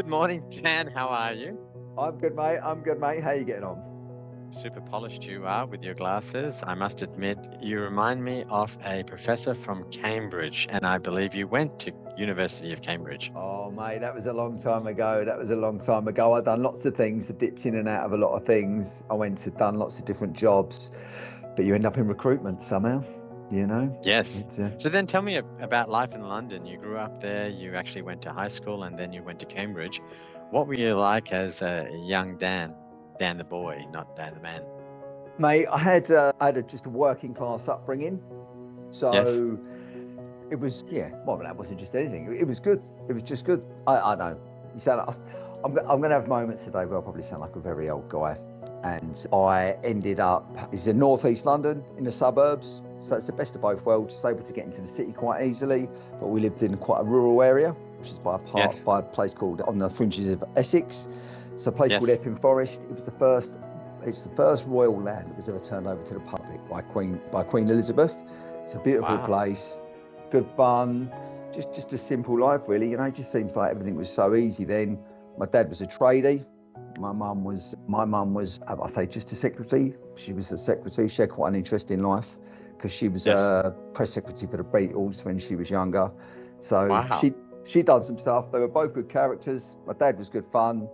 Good morning, Dan. How are you? I'm good, mate. I'm good, mate. How you getting on? Super polished you are with your glasses. I must admit, you remind me of a professor from Cambridge, and I believe you went to University of Cambridge. Oh, mate, that was a long time ago. That was a long time ago. I've done lots of things, dipped in and out of a lot of things. I went to done lots of different jobs, but you end up in recruitment somehow, you know? Yes. It's, So then tell me about life in London. You grew up there, you actually went to high school, and then you went to Cambridge. What were you like as a young Dan? Dan the boy, not Dan the man. Mate, just a working class upbringing. Yes. So it was, yeah, well, that wasn't just anything. It was good. It was just good. I know. You sound like, I'm going to have moments today where I'll probably sound like a very old guy. And I ended up, it's in northeast London, in the suburbs. So it's the best of both worlds. It's able to get into the city quite easily, but we lived in quite a rural area, which is Yes. by a place called, on the fringes of Essex. It's a place called Yes. Epping Forest. It's the first royal land that was ever turned over to the public by Queen Elizabeth. It's a beautiful Wow. place, good fun, just a simple life really. You know, it just seems like everything was so easy then. My dad was a tradie. My mum was, I say, just a secretary. She was a secretary. She had quite an interesting life because she was Yes. a press secretary for the Beatles when she was younger. So Wow. she done some stuff. They were both good characters. My dad was good fun,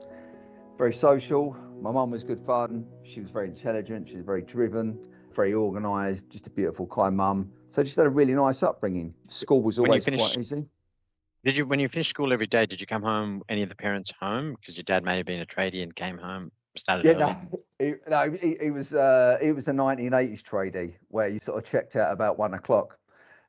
very social. My mum was good fun. She was very intelligent. She was very driven, very organised. Just a beautiful, kind mum. So just had a really nice upbringing. School was When you always quite finished easy. When you finished school every day, did you come home, any of the parents home? Because your dad may have been a tradie and came home, started Yeah, early. no, he was a 1980s tradie where you sort of checked out about 1 o'clock,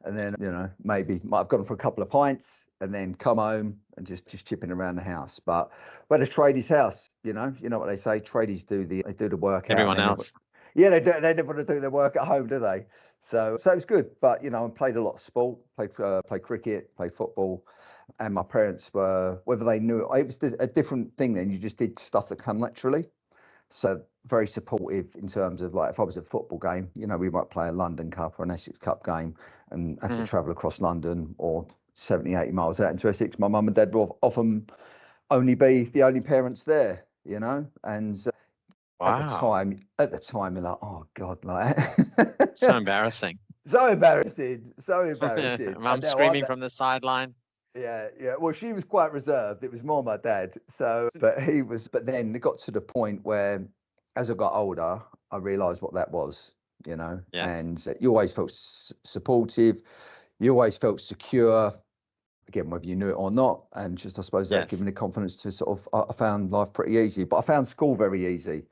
and then maybe might have gone for a couple of pints and then come home and just chipping around the house. But a tradie's house, you know what they say, tradies do the work out, and Everyone they never, else. yeah, they never want to do their work at home, do they? So it was good, but I played a lot of sport, played cricket, played football. And my parents were, whether they knew it was a different thing then. You just did stuff that come naturally. So very supportive in terms of, like, if I was at a football game, we might play a London Cup or an Essex Cup game and have to Mm. travel across London or 70, 80 miles out into Essex. My mum and dad will often only be the only parents there, and Wow. at the time, you're like, oh God, like, So embarrassing. so embarrassing. Mum And now I'm, screaming from the sideline. yeah, yeah. Well, she was quite reserved. It was more my dad. But then it got to the point where, as I got older, I realised what that was, Yes. and you always felt supportive. You always felt secure, again, whether you knew it or not. And just, I suppose, that gave Yes. me the confidence to sort of, I found life pretty easy, but I found school very easy.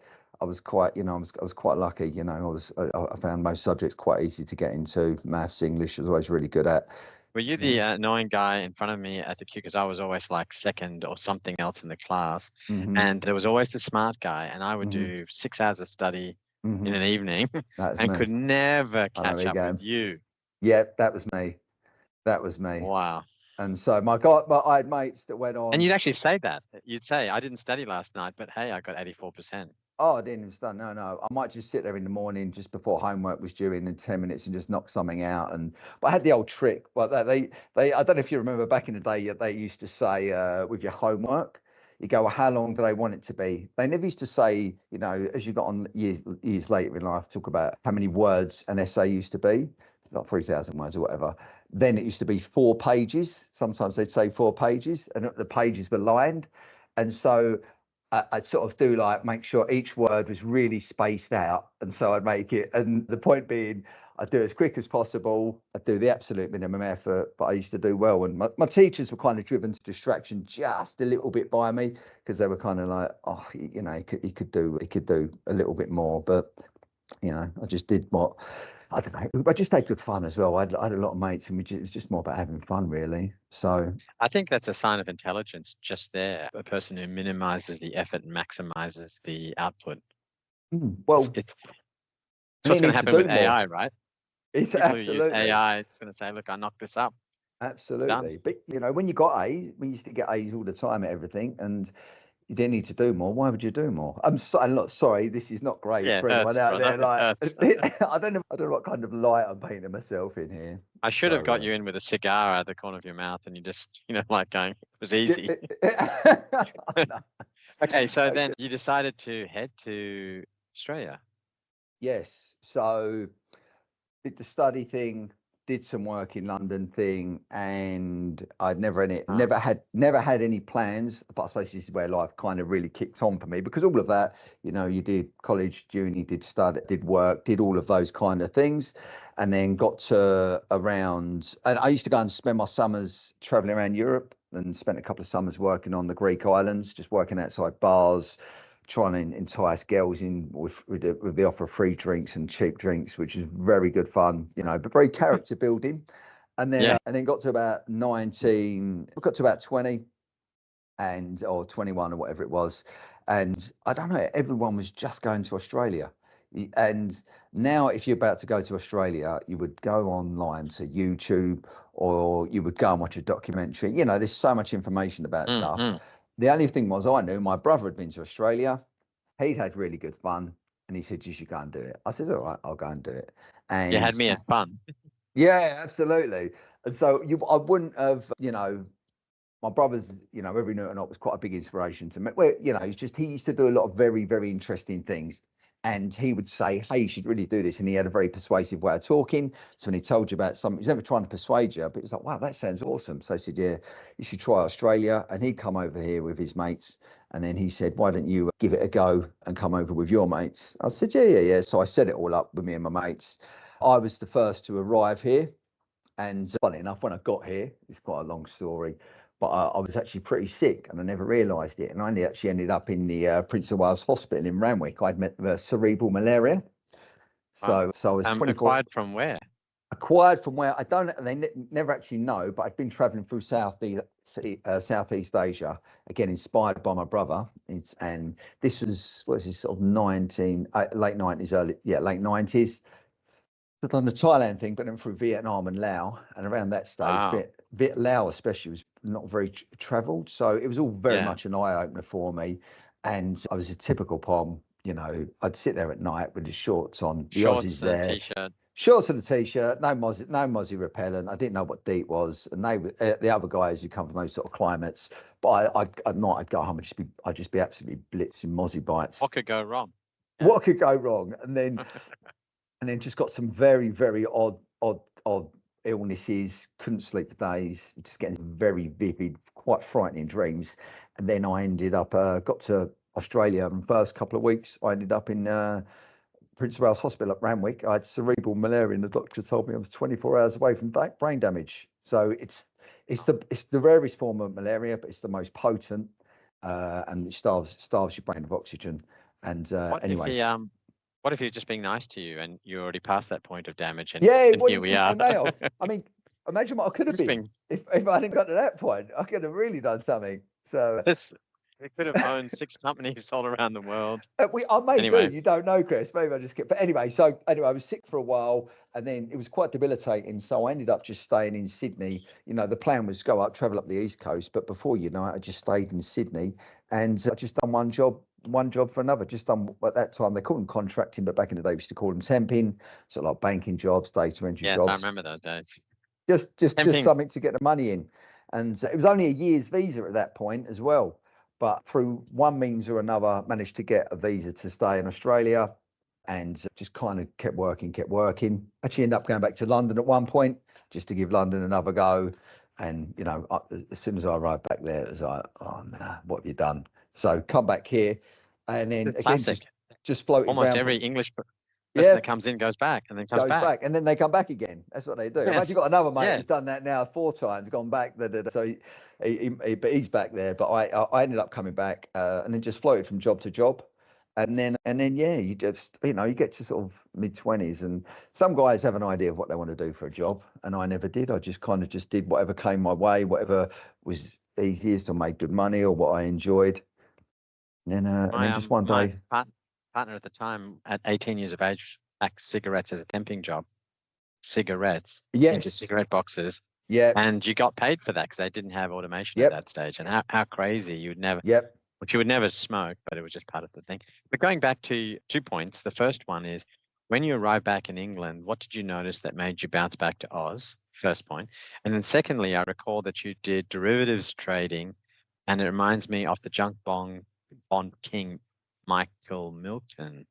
I was quite, I was quite lucky, I found most subjects quite easy to get into. Maths, English, I was always really good at. Were you Yeah. the annoying guy in front of me at the queue? Because I was always like second or something else in the class. Hmm. And there was always the smart guy, and I would Hmm. do 6 hours of study in Hmm. an evening That's and me. could never I know where catch you're up going. with you. Yeah, that was me. That was me. Wow. And so but I had mates that went And on. you'd actually say that. You'd say, I didn't study last night, but hey, I got 84%. Oh, I didn't even start. No, no. I might just sit there in the morning just before homework was due in 10 minutes and just knock something out. But I had the old trick. But I don't know if you remember back in the day, they used to say, with your homework, you go, well, how long do they want it to be? They never used to say, as you got on years later in life, talk about how many words an essay used to be, like 3,000 words or whatever. Then it used to be 4 pages. Sometimes they'd say 4 pages, and the pages were lined. And so I'd sort of do, like, make sure each word was really spaced out. And so I'd make it, and the point being, I'd do it as quick as possible. I'd do the absolute minimum effort, but I used to do well. And my teachers were kind of driven to distraction just a little bit by me, because they were kind of like, oh, he could do a little bit more. But, I just did what, I don't know. I just had good fun as well. I had a lot of mates, and it was just more about having fun, really. So, I think that's a sign of intelligence just there. A person who minimizes the effort and maximizes the output. It's, well, it's, it's and what's you going to need to happen with do more. AI, right? It's People who use absolutely. AI, it's going to say, look, I knocked this up. Done. Absolutely. But when you got A's, we used to get A's all the time at everything. And you didn't need to do more. Why would you do more? I'm not sorry. This is not great Yeah, for it anyone hurts, out there. brother. It Like, hurts. I don't know what kind of light I'm painting myself in here. I should have got So, you in with a cigar at the corner of your mouth, and you just, like going, it was easy. no. Okay, so Okay. then you decided to head to Australia. Yes. So did the study thing, did some work in London thing, and I'd Huh. never had any plans. But I suppose this is where life kind of really kicked on for me, because all of that, you did college, uni, did study, did work, did all of those kind of things, and then got to around. And I used to go and spend my summers traveling around Europe, and spent a couple of summers working on the Greek islands, just working outside bars, trying to entice girls in with the offer of free drinks and cheap drinks, which is very good fun, but very character building. Yeah. And then got to about 19, got to about 20 or 21 or whatever it was. And I don't know, everyone was just going to Australia. And now if you're about to go to Australia, you would go online to YouTube, or you would go and watch a documentary. There's so much information about stuff. Mm-hmm. The only thing was, I knew my brother had been to Australia. He'd had really good fun, and he said, "You should go and do it." I said, "All right, I'll go and do it." You And had me at fun. yeah, absolutely. And so I wouldn't have, my brother's, every night or not was quite a big inspiration to me. Well, he used to do a lot of very, very interesting things. And he would say, "Hey, you should really do this." And he had a very persuasive way of talking. So when he told you about something, he's never trying to persuade you, but he was like, "Wow, that sounds awesome." So I said, "Yeah, you should try Australia." And he'd come over here with his mates. And then he said, "Why don't you give it a go and come over with your mates?" I said, "Yeah, yeah, yeah." So I set it all up with me and my mates. I was the first to arrive here. And funny enough, when I got here, it's quite a long story, but I was actually pretty sick and I never realised it. And I actually ended up in the Prince of Wales Hospital in Randwick. I'd met cerebral malaria. Wow. So I was 24, Acquired from where? acquired from where I don't, they never actually know, but I'd been travelling through Southeast Asia, again, inspired by my brother. And this was, what was this, sort of late 90s, late 90s. I've done the Thailand thing, but then through Vietnam and Laos, and around that stage, Wow. Laos especially was not very travelled, so it was all very Yeah. much an eye opener for me. And I was a typical Pom, I'd sit there at night with the shorts on, the Aussies Shorts and a there, t-shirt. shorts and a t-shirt, no mozzie repellent. I didn't know what DEET was, and they were the other guys who come from those sort of climates. But at night I'd go home and I'd just be absolutely blitzing mozzie bites. What could go wrong? Yeah. What could go wrong? And then just got some very, very odd illnesses. Couldn't sleep for days. Just getting very vivid, quite frightening dreams. And then I ended up got to Australia. And first couple of weeks, I ended up in Prince of Wales Hospital at Randwick. I had cerebral malaria, and the doctor told me I was 24 hours away from brain damage. So it's the rarest form of malaria, but it's the most potent, and it starves your brain of oxygen. And What if he anyways. what if he's just being nice to you and you already passed that point of damage and, Yeah, and well, here we are? it may have. I mean, imagine what I could have Just been being if I hadn't got to that point. I could have really done something. So this we could have owned 6 companies all around the world. I may do. Anyway, You don't know, Chris. Maybe I just get. But anyway, I was sick for a while, and then it was quite debilitating. So I ended up just staying in Sydney. The plan was go up, travel up the East Coast, but before you know it, I just stayed in Sydney, and I just done one job for another. Just done, at that time they called them contracting, but back in the day we used to call them temping. So like banking jobs, data entry yes, I jobs. remember those days. Just Temping. something to get the money in. And it was only a year's visa at that point as well. But through one means or another, managed to get a visa to stay in Australia, and just kind of kept working. Actually ended up going back to London at one point, just to give London another go. And, as soon as I arrived back there, it was like, "Oh, no, what have you done?" So come back here, and then again, Classic. just floated Almost around. every English person Yeah, that comes in goes back and then comes goes back, and then they come back again. That's what they do. I've actually Yes. got another mate Yeah. who's done that now 4 times, gone back. So but he's back there. But I ended up coming back, and then just floated from job to job, and then yeah, you just you get to sort of mid-20s, and some guys have an idea of what they want to do for a job, and I never did. I just kind of just did whatever came my way, whatever was easiest or made good money or what I enjoyed. And then just one My day, partner at the time, at 18 years of age, packed cigarettes as a temping job. Cigarettes into yes, cigarette boxes, yeah, and you got paid for that because they didn't have automation at yep, that stage. And how crazy you'd never. yep. She would never smoke, but it was just part of the thing. But going back to 2 points, the first one is when you arrived back in England, what did you notice that made you bounce back to Oz? First point. And then secondly, I recall that you did derivatives trading, and it reminds me of the junk bond king Michael Milton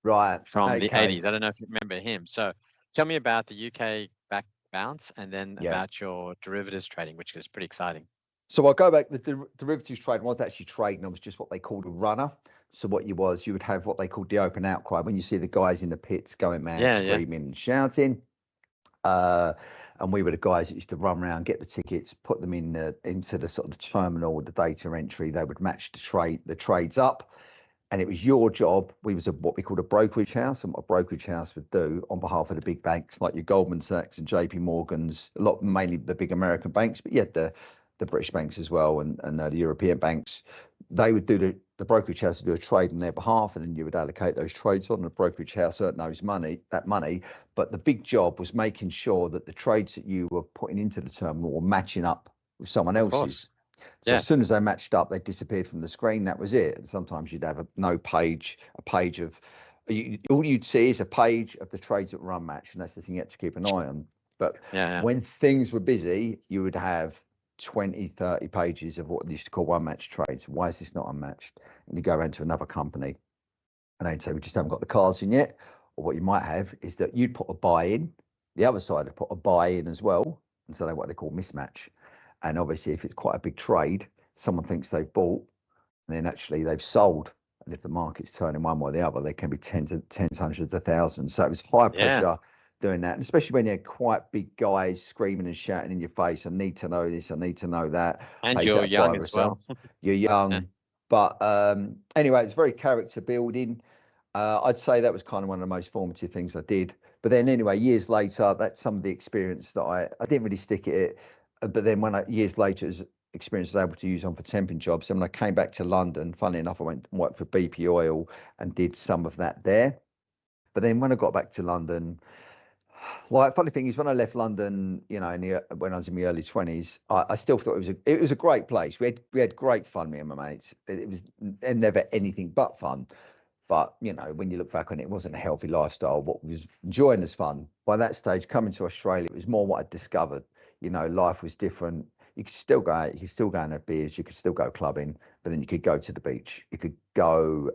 Right. from the Okay. 80s. I don't know if you remember him. So tell me about the UK back bounce and then Yeah. about your derivatives trading, which is pretty exciting. So I'll go back. The derivatives trade was actually trading. It was just what they called a runner. So what you would have what they called the open outcry when you see the guys in the pits going mad, Yeah, yeah. screaming and shouting. And we were the guys that used to run around, get the tickets, put them into the sort of the terminal with the data entry. They would match the trades up, and it was your job. We was what we called a brokerage house, and what a brokerage house would do on behalf of the big banks like your Goldman Sachs and JP Morgans, mainly the big American banks, but yeah, the British banks as well, and the European banks. They would do the brokerage house would do a trade on their behalf, and then you would allocate those trades on. The brokerage house earned that money. But the big job was making sure that the trades that you were putting into the terminal were matching up with someone Of else's. course. So Yeah. as soon as they matched up, they disappeared from the screen. That was it. And sometimes you'd have a page of, all you'd see is a page of the trades that were unmatched, and that's the thing you had to keep an eye on. But Yeah. when things were busy, you would have 20, 30 pages of what they used to call unmatched trades. Why is this not unmatched? And you go around to another company and they'd say, we just haven't got the cards in yet. Or what you might have is that you'd put a buy in, the other side would put a buy in as well. And so they what they call mismatch. And obviously, if it's quite a big trade, someone thinks they've bought, and then actually they've sold. And if the market's turning one way or the other, they can be tens, hundreds of thousands. So it was high Yeah. pressure doing that, and especially when you had quite big guys screaming and shouting in your face, I need to know this, I need to know that. And Pays you're that buy young or as well. sell. You're Yeah. young. But anyway, it's very character building. I'd say that was kind of one of the most formative things I did. But then anyway, years later, that's some of the experience that I didn't really stick at it. But then years later, it was experience I was able to use on for temping jobs. And when I came back to London, funnily enough, I went and worked for BP Oil and did some of that there. But then when I got back to London, like funny thing is when I left London, when I was in my early 20s, I still thought it was a great place. We had great fun, me and my mates. It was never anything but fun. But when you look back on it, it wasn't a healthy lifestyle. What was enjoying was fun. By that stage, coming to Australia, it was more what I discovered. Life was different. You could still go out, you could still go and have beers, you could still go clubbing, but then you could go to the beach, you could go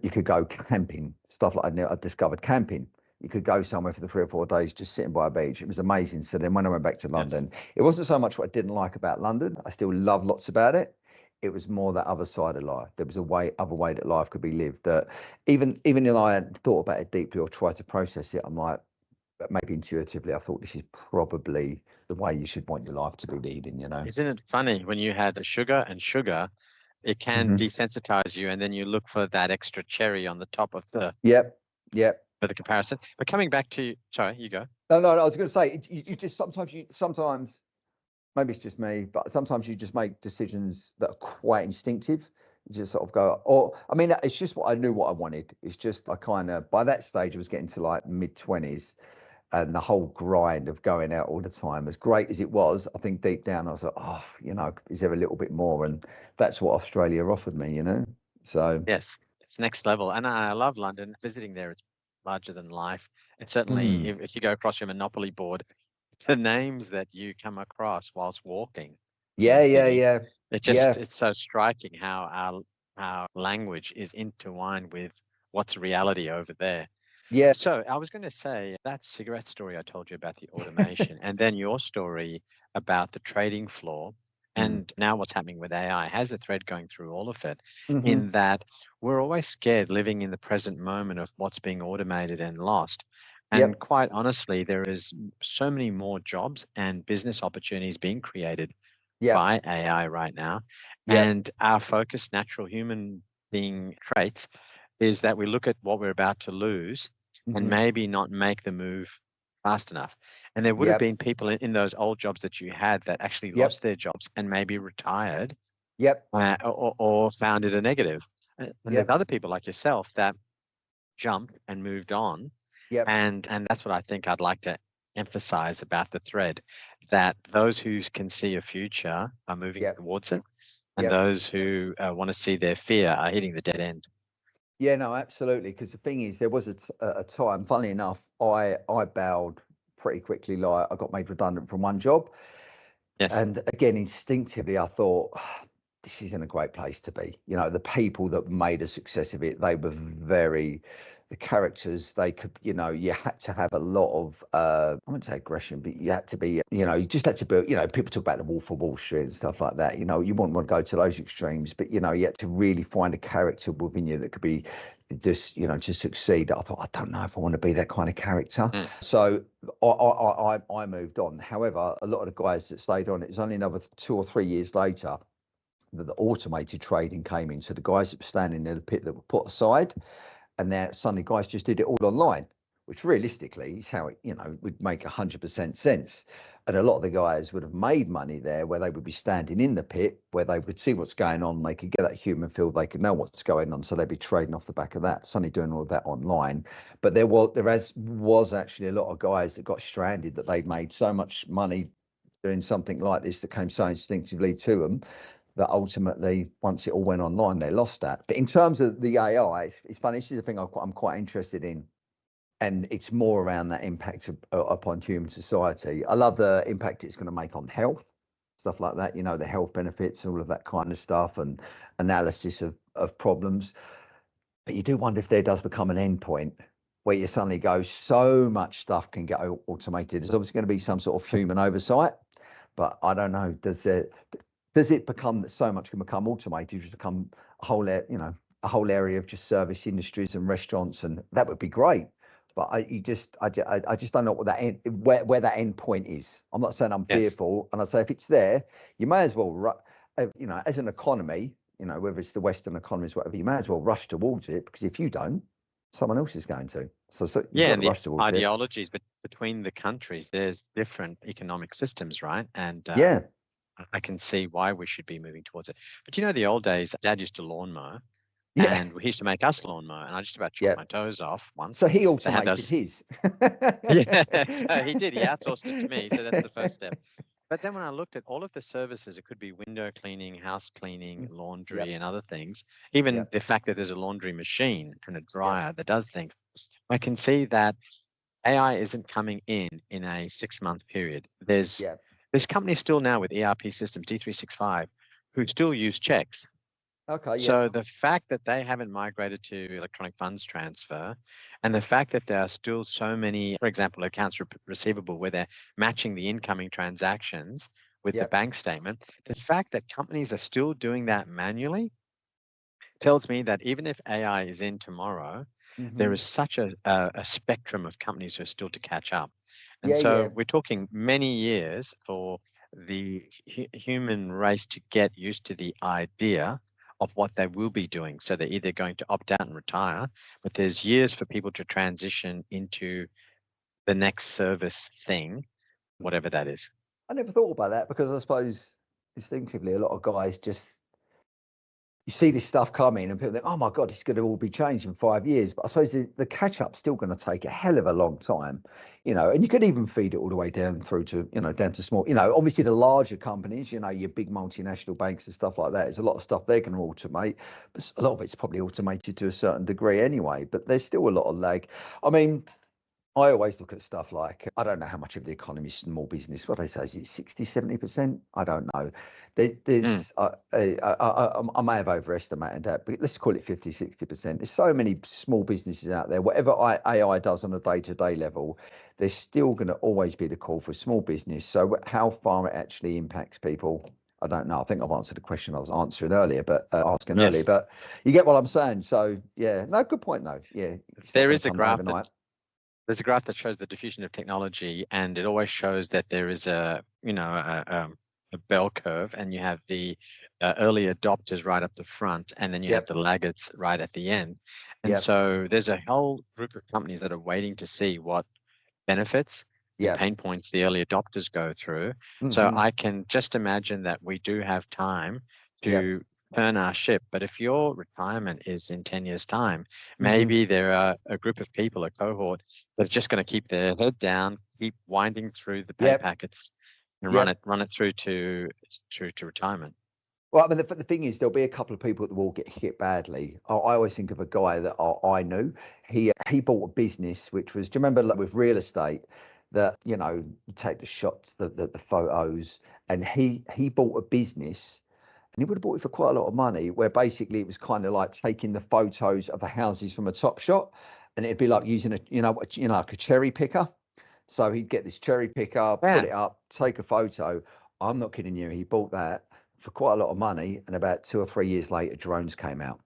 camping, stuff like I discovered camping. You could go somewhere for the 3 or 4 days just sitting by a beach. It was amazing. So then when I went back to Yes. London, it wasn't so much what I didn't like about London. I still love lots about it. It was more that other side of life. There was other way that life could be lived. That even if I hadn't thought about it deeply or tried to process it, I'm like, maybe intuitively, I thought this is probably the way you should want your life to be leading. Isn't it funny when you had sugar and sugar, it can Hmm. desensitize you, and then you look for that extra cherry on the top of Yep. Yep. for the comparison. But coming back to, sorry, you go. No, I was going to say, you just sometimes maybe it's just me, but sometimes you just make decisions that are quite instinctive. You just sort of go, or I mean, it's just what I knew what I wanted. It's just I kind of by that stage I was getting to like mid-20s, and the whole grind of going out all the time, as great as it was, I think deep down I was like, oh, is there a little bit more? And that's what Australia offered me. So. Yes, it's next level. And I love London. Visiting there, it's larger than life. And certainly, Mm, if you go across your Monopoly board, the names that you come across whilst walking in yeah, the yeah, city, yeah, yeah, it's so striking how our language is intertwined with what's reality over there. yeah. So I was going to say that cigarette story I told you about the automation, and then your story about the trading floor, Mm, and now what's happening with AI has a thread going through all of it, hmm. in that we're always scared living in the present moment of what's being automated and lost. And Yep, quite honestly, there is so many more jobs and business opportunities being created yep, by AI right now. yep. And our focused natural human being traits is that we look at what we're about to lose and Hmm. maybe not make the move fast enough. And there would have Yep, been people in those old jobs that you had that actually yep, lost their jobs and maybe retired yep, or found it a negative. And there's yep, other people like yourself that jumped and moved on. yep, And that's what I think I'd like to emphasize about the thread, that those who can see a future are moving yep. towards it. and Yep. those who want to see their fear are hitting the dead end. Yeah, no, absolutely. Because the thing is, there was a time, funnily enough, I bowed pretty quickly. Like I got made redundant from one job, Yes. and again, instinctively, I thought, this isn't a great place to be. You know, the people that made a success of it, they were very, the characters, they could, you know, you had to have a lot of, I wouldn't say aggression, but you had to be, you know, you just had to be, you know, people talk about the Wolf of Wall Street and stuff like that. You know, you wouldn't want to go to those extremes, but, you know, you had to really find a character within you that could be just, you know, to succeed. I thought, I don't know if I want to be that kind of character. Mm. So I moved on. However, a lot of the guys that stayed on, it was only another 2 or 3 years later that the automated trading came in. So the guys that were standing in the pit that were put aside, and now suddenly guys just did it all online, which realistically is how it, you know, would make 100% sense. And a lot of the guys would have made money there where they would be standing in the pit, where they would see what's going on. They could get that human feel, they could know what's going on. So they'd be trading off the back of that, suddenly doing all of that online. But there was actually a lot of guys that got stranded that they'd made so much money doing something like this that came so instinctively to them that ultimately, once it all went online, they lost that. But in terms of the AI, it's funny. This is the thing I'm quite interested in, and it's more around that impact upon human society. I love the impact it's going to make on health, stuff like that. You know, the health benefits, all of that kind of stuff, and analysis of problems. But you do wonder if there does become an endpoint where you suddenly go, so much stuff can get automated. There's obviously going to be some sort of human oversight, but I don't know. Does it become that so much can become automated, just become a whole, you know, a whole area of just service industries and restaurants, and that would be great. But I just don't know what that where that end point is. I'm not saying I'm Yes. fearful, and I say if it's there, you may as well, you know, as an economy, you know, whether it's the Western economies, whatever, you may as well rush towards it because if you don't, someone else is going to. So you've Yeah, got and to the rush towards it. ideologies between the countries, there's different economic systems, right? And Yeah, I can see why we should be moving towards it. But you know, the old days, Dad used to lawn mow, yeah, and he used to make us lawn mow, and I just about chopped yeah. my toes off once. So he They had automated those. his. Yeah, so he did. He outsourced it to me. So that's the first step. But then when I looked at all of the services, it could be window cleaning, house cleaning, laundry, Yep, and other things. Even yep, the fact that there's a laundry machine and a yep, dryer that does things. I can see that AI isn't coming in a 6 month period. yep. There's companies still now with ERP systems, D365, who still use checks. Okay, yep, So the fact that they haven't migrated to electronic funds transfer, and the fact that there are still so many, for example, accounts receivable where they're matching the incoming transactions with the yep. bank statement, the fact that companies are still doing that manually tells me that even if AI is in tomorrow, there Hmm. is such a spectrum of companies who are still to catch up. And Yeah, yeah. so we're talking many years for the human race to get used to the idea of what they will be doing. So they're either going to opt out and retire, but there's years for people to transition into the next service thing, whatever that is. I never thought about that because I suppose instinctively a lot of guys just you see this stuff coming and people think, oh my God, it's going to all be changed in 5 years. But I suppose the catch up's still going to take a hell of a long time, you know, and you could even feed it all the way down through to, you know, down to small, you know, obviously the larger companies, you know, your big multinational banks and stuff like that. There's a lot of stuff they're going to automate, but a lot of it's probably automated to a certain degree anyway, but there's still a lot of lag. I mean, I always look at stuff like, I don't know how much of the economy is small business. What they say, is it 60, 70%? I don't know. Mm, I may have overestimated that, but let's call it 50, 60%. There's so many small businesses out there. Whatever AI does on a day-to-day level, there's still going to always be the call for small business. So how far it actually impacts people, I don't know. I think I've answered the question I was answering earlier, but asking earlier, yes. but you get what I'm saying. So yeah, no, good point though. Yeah, it's not There going to is a come graph that overnight. there's a graph that shows the diffusion of technology, and it always shows that there is a bell curve, and you have the early adopters right up the front, and then you have Yep. the laggards right at the end. And Yep. so there's a whole group of companies that are waiting to see what benefits and Yep. pain points the early adopters go through. So Hmm. I can just imagine that we do have time Yep. to turn our ship. But if your retirement is in 10 years' time, Hmm. maybe there are a group of people, a cohort, that's just going to keep their head down, keep winding through the pay Yep. packets and Yep. run it through to retirement. Well, I mean, the thing is, there'll be a couple of people that will get hit badly. I always think of a guy that I knew. He bought a business which was, do you remember, like with real estate, that you take the shots, the photos, and he bought a business, and he would have bought it for quite a lot of money. Where basically it was kind of like taking the photos of the houses from a top shot, and it'd be like using like a cherry picker. So he'd get this cherry picker, put Yeah. it up, take a photo. I'm not kidding you. He bought that for quite a lot of money, and about 2 or 3 years later, drones came out.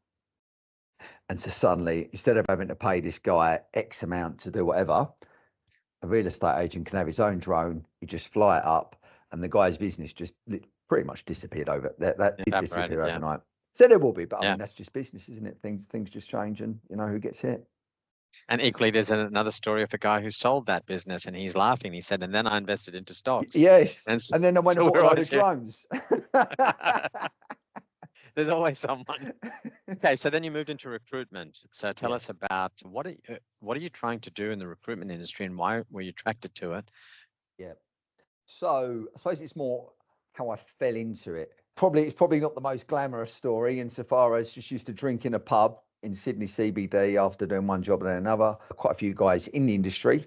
And so suddenly, instead of having to pay this guy X amount to do whatever, a real estate agent can have his own drone. You just fly it up, and the guy's business just pretty much disappeared over that did Evaporated. disappear Yeah. overnight. So there will be, but I Yeah. mean that's just business, isn't it? Things just change, and who gets hit. And equally, there's another story of a guy who sold that business, and he's laughing. He said, "And then I invested into stocks." Yes, And so, and then I went and so bought we're a load always of here. drones. There's always someone. Okay, so then you moved into recruitment. So tell Yeah. us about what are you trying to do in the recruitment industry, and why were you attracted to it? Yeah. So I suppose it's more how I fell into it. It's probably not the most glamorous story insofar as just used to drink in a pub in Sydney CBD after doing one job and then another. Quite a few guys in the industry,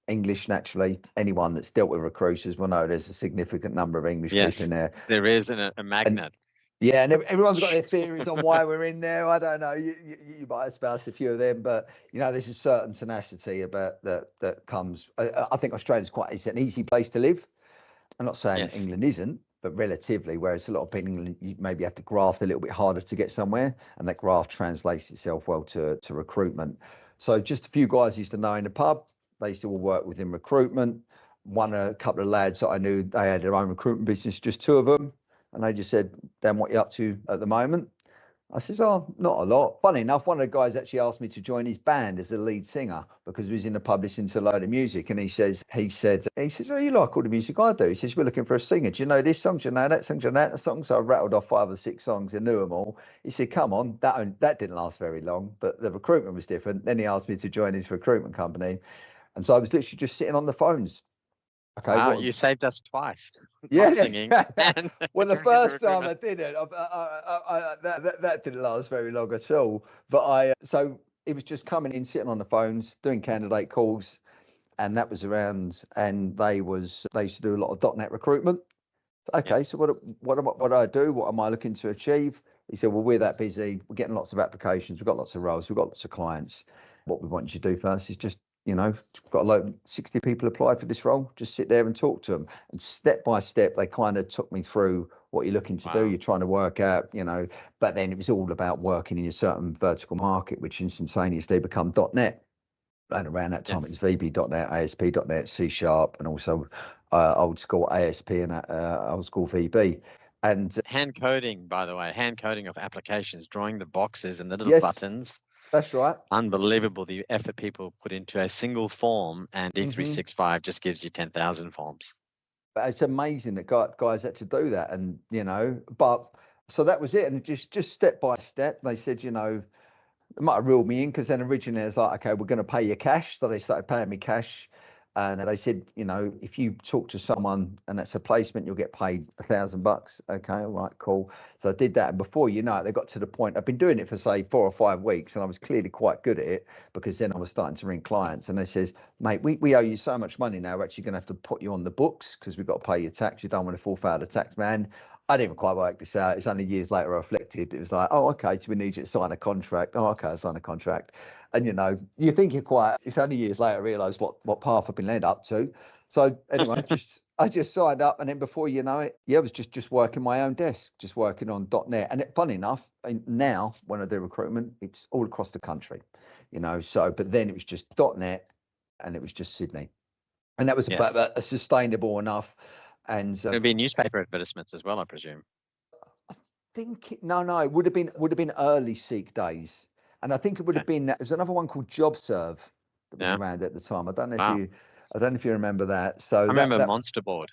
English naturally. Anyone that's dealt with recruiters will know there's a significant number of English people Yes, in there. there is a And magnet. yeah, and everyone's got their theories on why we're in there. I don't know. You might espouse a few of them, but there's a certain tenacity about that comes. I think Australia's it's an easy place to live. I'm not saying Yes. England isn't, but relatively, whereas a lot of people in England, you maybe have to graft a little bit harder to get somewhere, and that graft translates itself well to recruitment. So just a few guys I used to know in the pub. They used to all work within recruitment. A couple of lads that I knew, they had their own recruitment business, just two of them, and they just said, "Dan, what you up to at the moment?" I says, "Oh, not a lot." Funny enough, one of the guys actually asked me to join his band as a lead singer because he was in the pub listening to a load of music. And he says, "Oh, you like all the music I do?" He says, "We're looking for a singer. Do you know this song? Do you know that song? Do you know that song?" So I rattled off 5 or 6 songs and knew them all. He said, "Come on." That didn't last very long, but the recruitment was different. Then he asked me to join his recruitment company. And so I was literally just sitting on the phones. Okay, Wow, what? you saved us twice. Not Yeah. singing and Well, the going into first time recruitment. I did it, that didn't last very long at all. But so it was just coming in, sitting on the phones, doing candidate calls, and that was around. And they used to do a lot of .NET recruitment. Okay, Yes. so what do I do? What am I looking to achieve? He said, "Well, we're that busy. We're getting lots of applications. We've got lots of roles. We've got lots of clients. What we want you to do first is just, got a load, 60 people applied for this role. Just sit there and talk to them." And step by step, they kind of took me through what you're looking to do. Wow. You're trying to work out, but then it was all about working in a certain vertical market, which instantaneously become .NET. And around that time, it Yes. was VB.NET, ASP.NET, C Sharp, and also old school ASP and old school VB. And Hand coding, by the way, hand coding of applications, drawing the boxes and the little yes, buttons. that's right. Unbelievable the effort people put into a single form, and Hmm. D365 just gives you 10,000 forms. But it's amazing that guys had to do that, and but so that was it, and just step by step, they said, they might have reeled me in because then originally it's like, okay, we're going to pay you cash. So they started paying me cash. And they said, if you talk to someone and that's a placement, you'll get paid $1,000. Okay, all right, cool. So I did that. And before you know it, they got to the point, I've been doing it for say 4 or 5 weeks, and I was clearly quite good at it because then I was starting to ring clients. And they says, "Mate, we owe you so much money now. We're actually going to have to put you on the books because we've got to pay your tax. You don't want to fall foul of the tax man." I didn't quite work this out. It's only years later I reflected. It was like, "Oh, okay, so we need you to sign a contract." "Oh, okay, I sign a contract." And you think you're quite. It's only years later I realised what path I've been led up to. So anyway, I just signed up, and then before you know it, yeah, I was just working my own desk, just working on .NET. And funny enough, now when I do recruitment, it's all across the country, So, but then it was just .NET, and it was just Sydney, and that was about Yes. sustainable enough. And There'll be newspaper advertisements as well, I presume. I think no, it would have been early Seek days, and I think it would Okay. have been. There's another one called JobServe that was Yeah. around at the time. Wow. I don't know if you remember that. I So remember that Monster Board.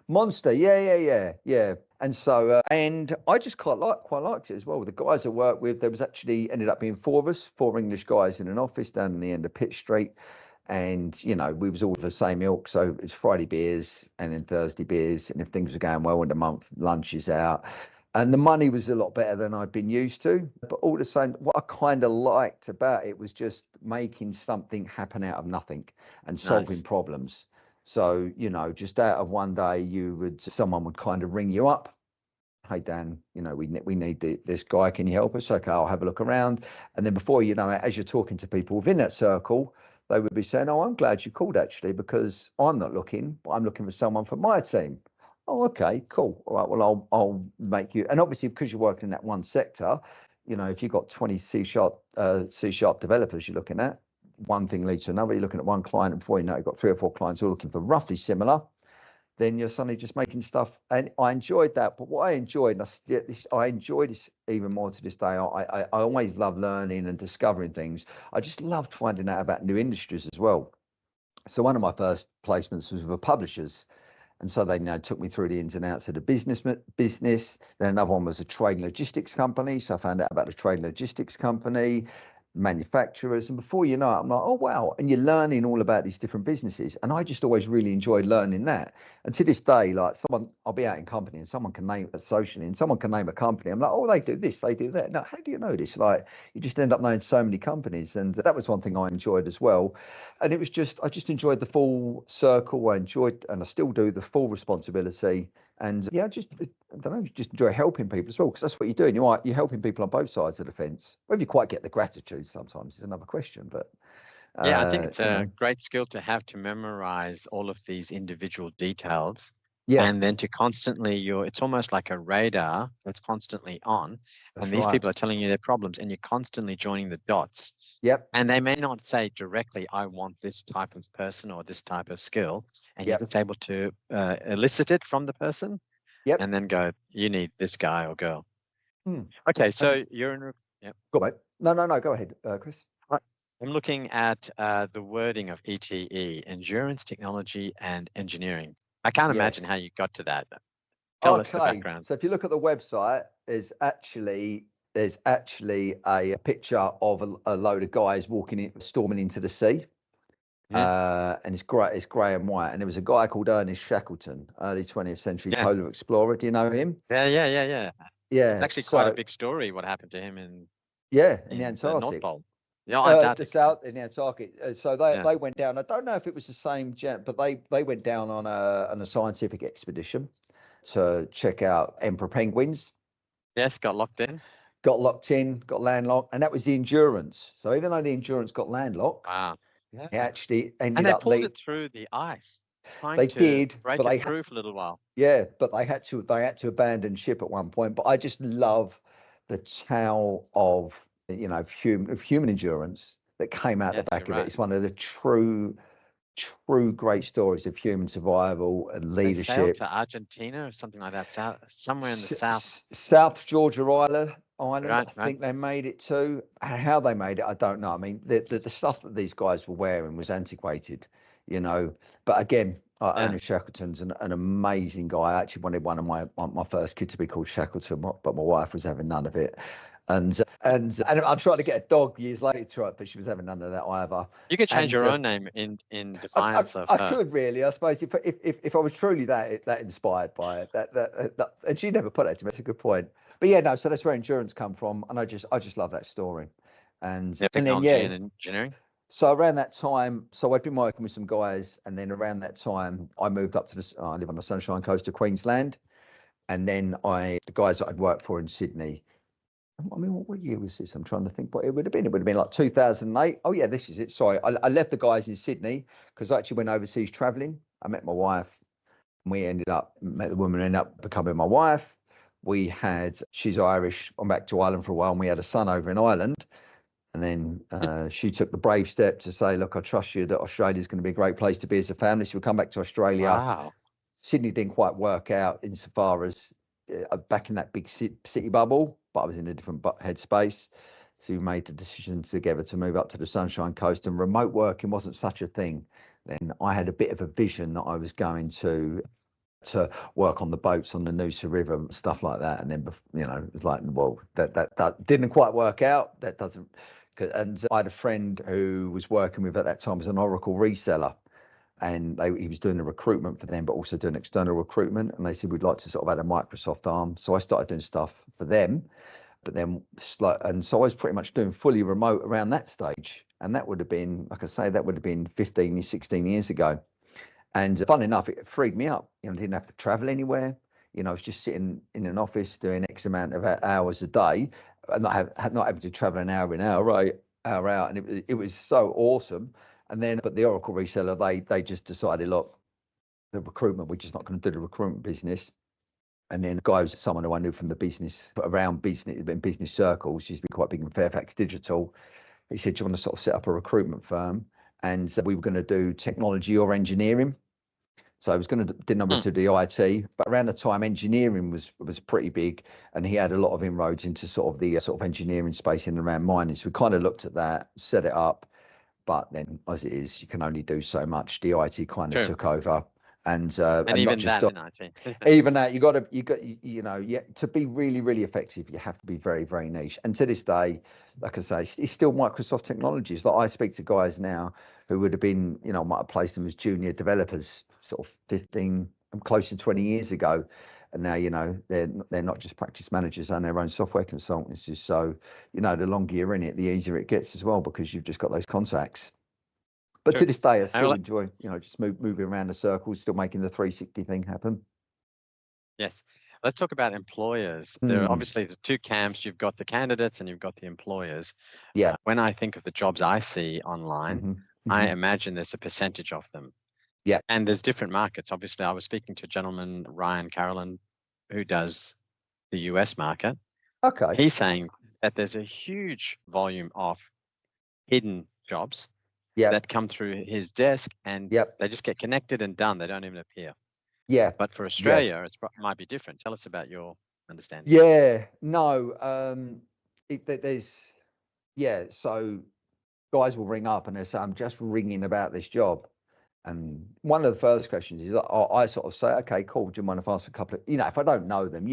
Monster, yeah. And so and I just quite liked it as well. The guys I worked with, there was actually ended up being 4 of us, 4 English guys in an office down in the end of Pitt Street. And we was all the same ilk, so it's Friday beers and then Thursday beers, and if things were going well in the month, lunches out. And the money was a lot better than I'd been used to. But all the same, what I kind of liked about it was just making something happen out of nothing and solving Nice. problems. So, just out of one day, someone would kind of ring you up. Hey, Dan, we need this guy. Can you help us? Okay, I'll have a look around. And then before you know it, as you're talking to people within that circle, they would be saying, oh, I'm glad you called actually, because I'm not looking, but I'm looking for someone for my team. Oh, okay, cool. All right, well, I'll make you. And obviously, because you're working in that one sector, if you've got 20 C# developers you're looking at, one thing leads to another. You're looking at one client, and before you know, you've got 3 or 4 clients who are looking for roughly similar. Then you're suddenly just making stuff, and I enjoyed that. But what I enjoyed, and I enjoy this even more to this day. I always love learning and discovering things. I just loved finding out about new industries as well. So one of my first placements was with the publishers. And so they took me through the ins and outs of the business. Then another one was a trade and logistics company. So I found out about the trade and logistics company, manufacturers. And before you know it, I'm like, oh, wow. And you're learning all about these different businesses. And I just always really enjoyed learning that. And to this day, like I'll be out in company and someone can name it socially and someone can name a company. I'm like, oh, they do this, they do that. Now, how do you know this? Like, you just end up knowing so many companies. And that was one thing I enjoyed as well. And it was I just enjoyed the full circle. I enjoyed, and I still do, the full responsibility. And I don't know, just enjoy helping people as well, because that's what you're doing. You're helping people on both sides of the fence. Whether you quite get the gratitude sometimes is another question, but Yeah, I think it's a great skill to have, to memorize all of these individual details, yeah, and then to constantly, it's almost like a radar that's constantly on, and that's these right. people are telling you their problems, and you're constantly joining the dots. Yep, And they may not say directly, I want this type of person or this type of skill, and you're yep, just able to elicit it from the person, yep. and then go, you need this guy or girl. Hmm. Okay, Have you so you're in. Yep. go, mate? No. Go ahead, Chris. Right. I'm looking at the wording of ETE, endurance, technology, and engineering. I can't Yes. imagine how you got to that. Tell us the Okay. background. So if you look at the website, there's actually a picture of a load of guys storming into the sea. Mhm. And it's great. It's grey and white. And there was a guy called Ernest Shackleton, early 20th century Yeah, polar explorer. Do you know him? yeah. It's Yeah. actually quite a So big story what happened to him yeah, in the in the North Antarctic. Pole. Yeah, The Antarctic. south in the Antarctic. So Yeah. they went down. I don't know if it was the same jet, but they went down on a scientific expedition to check out emperor penguins. Yes, got locked in. Got locked in, got landlocked, and that was the Endurance. So even though the Endurance got landlocked, Wow. Yeah. it actually And ended they up pulled it through the ice, trying they to did, but break it through for a little while. yeah, but they had to abandon ship at one point. But I just love the tale of human endurance that came out the Yes, you're back of it. right. It's one of the true great stories of human survival and They sailed leadership. to Argentina or something like that, somewhere in the south. South Georgia Island, Right, I right. think they made it to. How they made it, I don't know. I mean, the stuff that these guys were wearing was antiquated, you know. But again, Yeah. Ernest Shackleton's an amazing guy. I actually wanted one of my first kids to be called Shackleton, but my wife was having none of it. And I'm trying to get a dog years later, but she was having none of that either. You could change And your own name in I, defiance of I her. could really, I suppose, if I was truly that inspired by it, and she never put that to me. That's a good point. But yeah, no. So that's where endurance come from, and I just love that story. Yeah, And then technology yeah, and engineering. so around that time, so I'd been working with some guys, and then around that time, I moved up to I live on the Sunshine Coast of Queensland, and then the guys that I'd worked for in Sydney. I mean, what year was this? I'm trying to think what it would have been. It would have been like 2008. Oh, yeah, this is it. Sorry. I left the guys in Sydney because I actually went overseas traveling. I met my wife, and met the woman, ended up becoming my wife. She's Irish. I'm back to Ireland for a while, and we had a son over in Ireland. And then she took the brave step to say, look, I trust you that Australia's going to be a great place to be as a family. So we'll come back to Australia. Wow. Sydney didn't quite work out insofar as back in that big city bubble, but I was in a different headspace. So we made the decision together to move up to the Sunshine Coast, and remote working wasn't such a thing. Then I had a bit of a vision that I was going to work on the boats on the Noosa River and stuff like that. And then, it was like, well, that didn't quite work out. That doesn't. And I had a friend who was working with at that time as an Oracle reseller. and he was doing the recruitment for them, but also doing external recruitment. And they said, we'd like to sort of add a Microsoft arm. So I started doing stuff for them, but then, and so I was pretty much doing fully remote around that stage. And that would have been, like I say, that would have been 15, 16 years ago. And fun enough, it freed me up. I didn't have to travel anywhere. I was just sitting in an office doing X amount of hours a day, and not having to travel an hour in, hour out, and it was so awesome. And then, but the Oracle reseller, they just decided, look, the recruitment, we're just not going to do the recruitment business. And then, guy was someone who I knew from the business, around business, in business circles. He's been quite big in Fairfax Digital. He said, do you want to sort of set up a recruitment firm? And we were going to do technology or engineering. So I was going to didn't know whether to do IT, but around the time engineering was pretty big, and he had a lot of inroads into sort of the sort of engineering space in and around mining. So we kind of looked at that, set it up, but then as it is, you can only do so much. The IT kind of took over, and even not just that in IT. even that you got to be really, really effective. You have to be very, very niche. And to this day, like I say, it's still Microsoft technologies. Like I speak to guys now who would have been, might have placed them as junior developers sort of 15 and close to 20 years ago. And now, they're not just practice managers and their own software consultancies. So, the longer you're in it, the easier it gets as well, because you've just got those contacts. But to this day, I still enjoy, just moving around the circles, still making the 360 thing happen. Yes. Let's talk about employers. There are obviously the two camps. You've got the candidates and you've got the employers. Yeah. When I think of the jobs I see online, I imagine there's a percentage of them. Yeah. And there's different markets. Obviously, I was speaking to a gentleman, Ryan Carolyn, who does the US market. Okay. He's saying that there's a huge volume of hidden jobs that come through his desk, and they just get connected and done. They don't even appear. Yeah. But for Australia, it might be different. Tell us about your understanding. Yeah. No. So guys will ring up and they say, I'm just ringing about this job. And one of the first questions is, I sort of say, okay, cool. Do you mind if I ask a couple of, if I don't know them,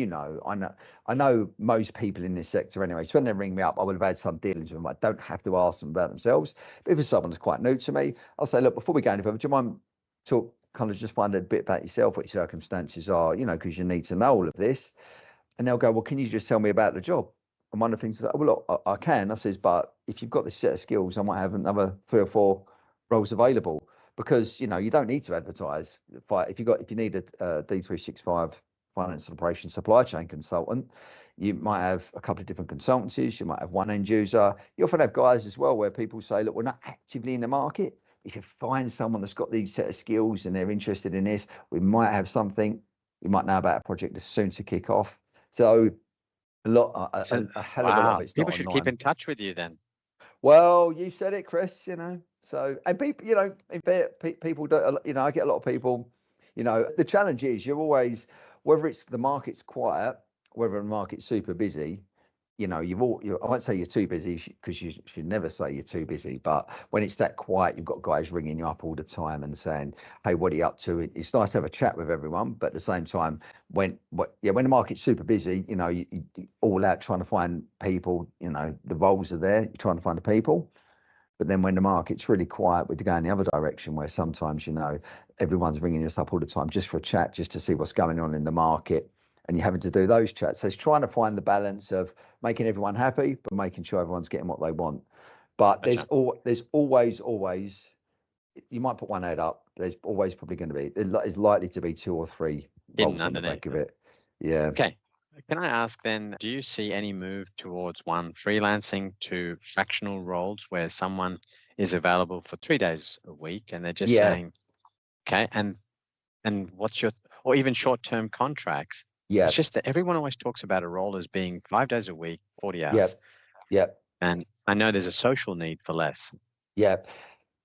I know most people in this sector anyway. So when they ring me up, I would have had some dealings with them. I don't have to ask them about themselves. But if it's someone that's quite new to me, I'll say, look, before we go any further, do you mind kind of just find a bit about yourself, what your circumstances are, because you need to know all of this. And they'll go, well, can you just tell me about the job? And one of the things is, well, look, I can. I says, but if you've got this set of skills, I might have another 3 or 4 roles available, because you don't need to advertise. If you need a D365 finance and operations supply chain consultant, you might have a couple of different consultancies. You might have one end user. You often have guys as well where people say, look, we're not actively in the market. If you find someone that's got these set of skills and they're interested in this, we might have something. You might know about a project that's soon to kick off. So a hell of a lot of it's people not should online. keep in touch with you then. Well, you said it, Chris. So, and people, in fact, people don't. I get a lot of people. The challenge is you're always, whether it's the market's quiet, whether the market's super busy. I won't say you're too busy, because you should never say you're too busy. But when it's that quiet, you've got guys ringing you up all the time and saying, "Hey, what are you up to?" It's nice to have a chat with everyone, but at the same time, when the market's super busy, you're all out trying to find people. The roles are there, you're trying to find the people. But then when the market's really quiet, we're going the other direction, where sometimes everyone's ringing us up all the time just for a chat, just to see what's going on in the market. And you're having to do those chats. So it's trying to find the balance of making everyone happy, but making sure everyone's getting what they want. But there's always, you might put one ad up. There's always probably going to be, it's likely to be 2 or 3 roles on the back of it. Yeah. Okay. Can I ask then, do you see any move towards freelancing to fractional roles, where someone is available for 3 days a week and they're just saying, okay, and what's or even short-term contracts? Yeah. It's just that everyone always talks about a role as being 5 days a week, 40 hours. Yeah. And I know there's a social need for less. Yeah.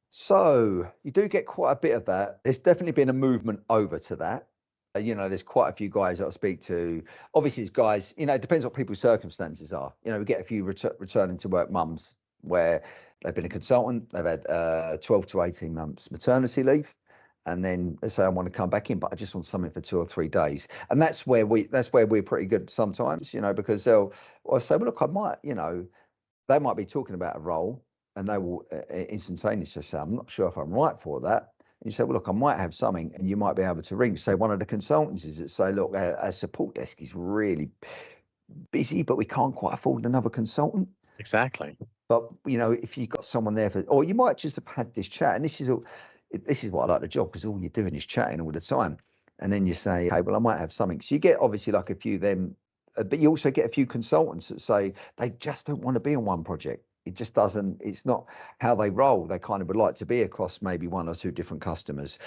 So you do get quite a bit of that. There's definitely been a movement over to that. There's quite a few guys that I speak to. Obviously, it's guys, it depends what people's circumstances are. We get a few returning to work mums where they've been a consultant, they've had 12 to 18 months maternity leave. And then they say, I want to come back in, but I just want something for 2 or 3 days. And that's where we're pretty good sometimes, because they'll say, well, look, I might, they might be talking about a role, and they will instantaneously say, I'm not sure if I'm right for that. And you say, well, look, I might have something, and you might be able to ring, say, one of the consultancies that say, look, our support desk is really busy, but we can't quite afford another consultant. Exactly. But if you've got someone there or you might just have had this chat, and this is what I like the job, because all you're doing is chatting all the time. And then you say, hey, well, I might have something. So you get obviously like a few of them, but you also get a few consultants that say they just don't want to be on one project. It just doesn't, it's not how they roll. They kind of would like to be across maybe one or two different customers.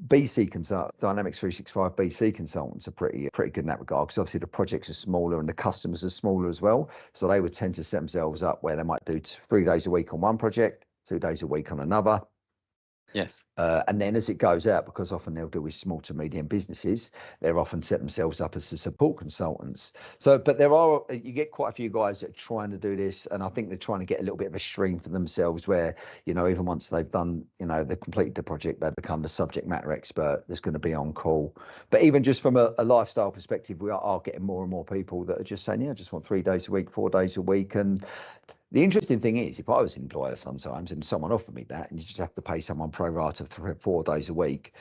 Dynamics 365 BC consultants are pretty good in that regard, because obviously the projects are smaller and the customers are smaller as well. So they would tend to set themselves up where they might do 3 days a week on one project, 2 days a week on another. Yes. And then as it goes out, because often they'll deal with small to medium businesses, they're often set themselves up as the support consultants. So, but you get quite a few guys that are trying to do this, and I think they're trying to get a little bit of a stream for themselves where, even once they've done, they've completed the project, they become the subject matter expert that's going to be on call. But even just from a lifestyle perspective, we are getting more and more people that are just saying, yeah, I just want 3 days a week, 4 days a week. And the interesting thing is, if I was an employer sometimes and someone offered me that, and you just have to pay someone pro rata 4 days a week,